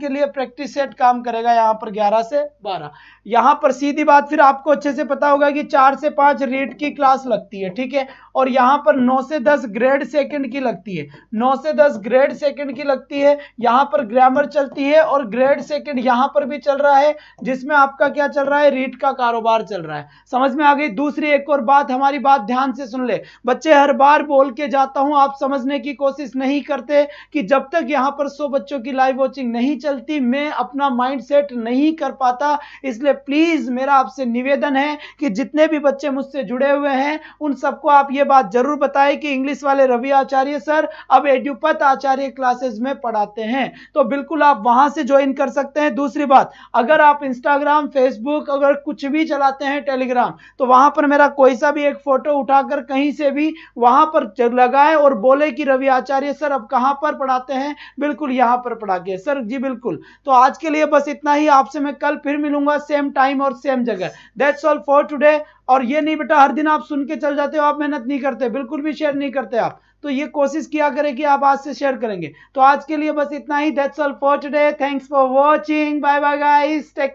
लिए प्रैक्टिस सेट काम करेगा यहाँ पर 11 से 12। यहाँ पर सीधी बात, फिर आपको अच्छे से पता होगा कि 4 से 5 रीड की क्लास लगती है, ठीक है, और यहाँ पर 9 से 10 ग्रेड सेकंड की लगती है, 9 से 10 ग्रेड सेकंड की लगती है। यहाँ पर ग्रामर चलती है, और ग्रेड सेकंड यहाँ पर भी चल रहा है, जिसमें आपका क्या चल रहा है, रीड का कारोबार चल रहा है। समझ में आ गई? दूसरी एक और बात, हमारी बात ध्यान से सुन ले बच्चे, हर बार बोल के जाता हूं, आप समझने की कोशिश नहीं करते कि जब तक यहाँ पर 100 बच्चों की लाइव वॉचिंग नहीं चलती, मैं अपना माइंड सेट नहीं कर पाता। इसलिए प्लीज मेरा आपसे निवेदन है कि जितने भी बच्चे मुझसे जुड़े हुए हैं उन सबको आप ये बात जरूर बताएं कि इंग्लिश वाले रवि आचार्य सर अब एडुपत आचार्य क्लासेस में पढ़ाते हैं, तो बिल्कुल आप वहां से ज्वाइन कर सकते हैं। दूसरी बात, अगर आप इंस्टाग्राम, फेसबुक, अगर कुछ भी चलाते हैं, टेलीग्राम, तो वहां पर मेरा कोई सा भी एक फोटो उठाकर कहीं से भी वहां पर लगाए और बोले कि रवि आचार्य सर अब कहां पर पढ़ाते हैं, बिल्कुल यहां पर पढ़ा के सर, जी बिल्कुल। तो आज के लिए बस इतना ही, आपसे मैं कल फिर मिलूंगा, सेम टाइम और सेम जगह। That's all for today. और ये नहीं बेटा हर दिन आप सुन के चल जाते हो, आप मेहनत नहीं करते, बिल्कुल भी शेयर नहीं करते आप, तो ये कोशिश किया करें कि आप आज से शेयर करेंगे। तो आज के लिए बस इतना ही, that's all for today, thanks for watching, bye bye guys, take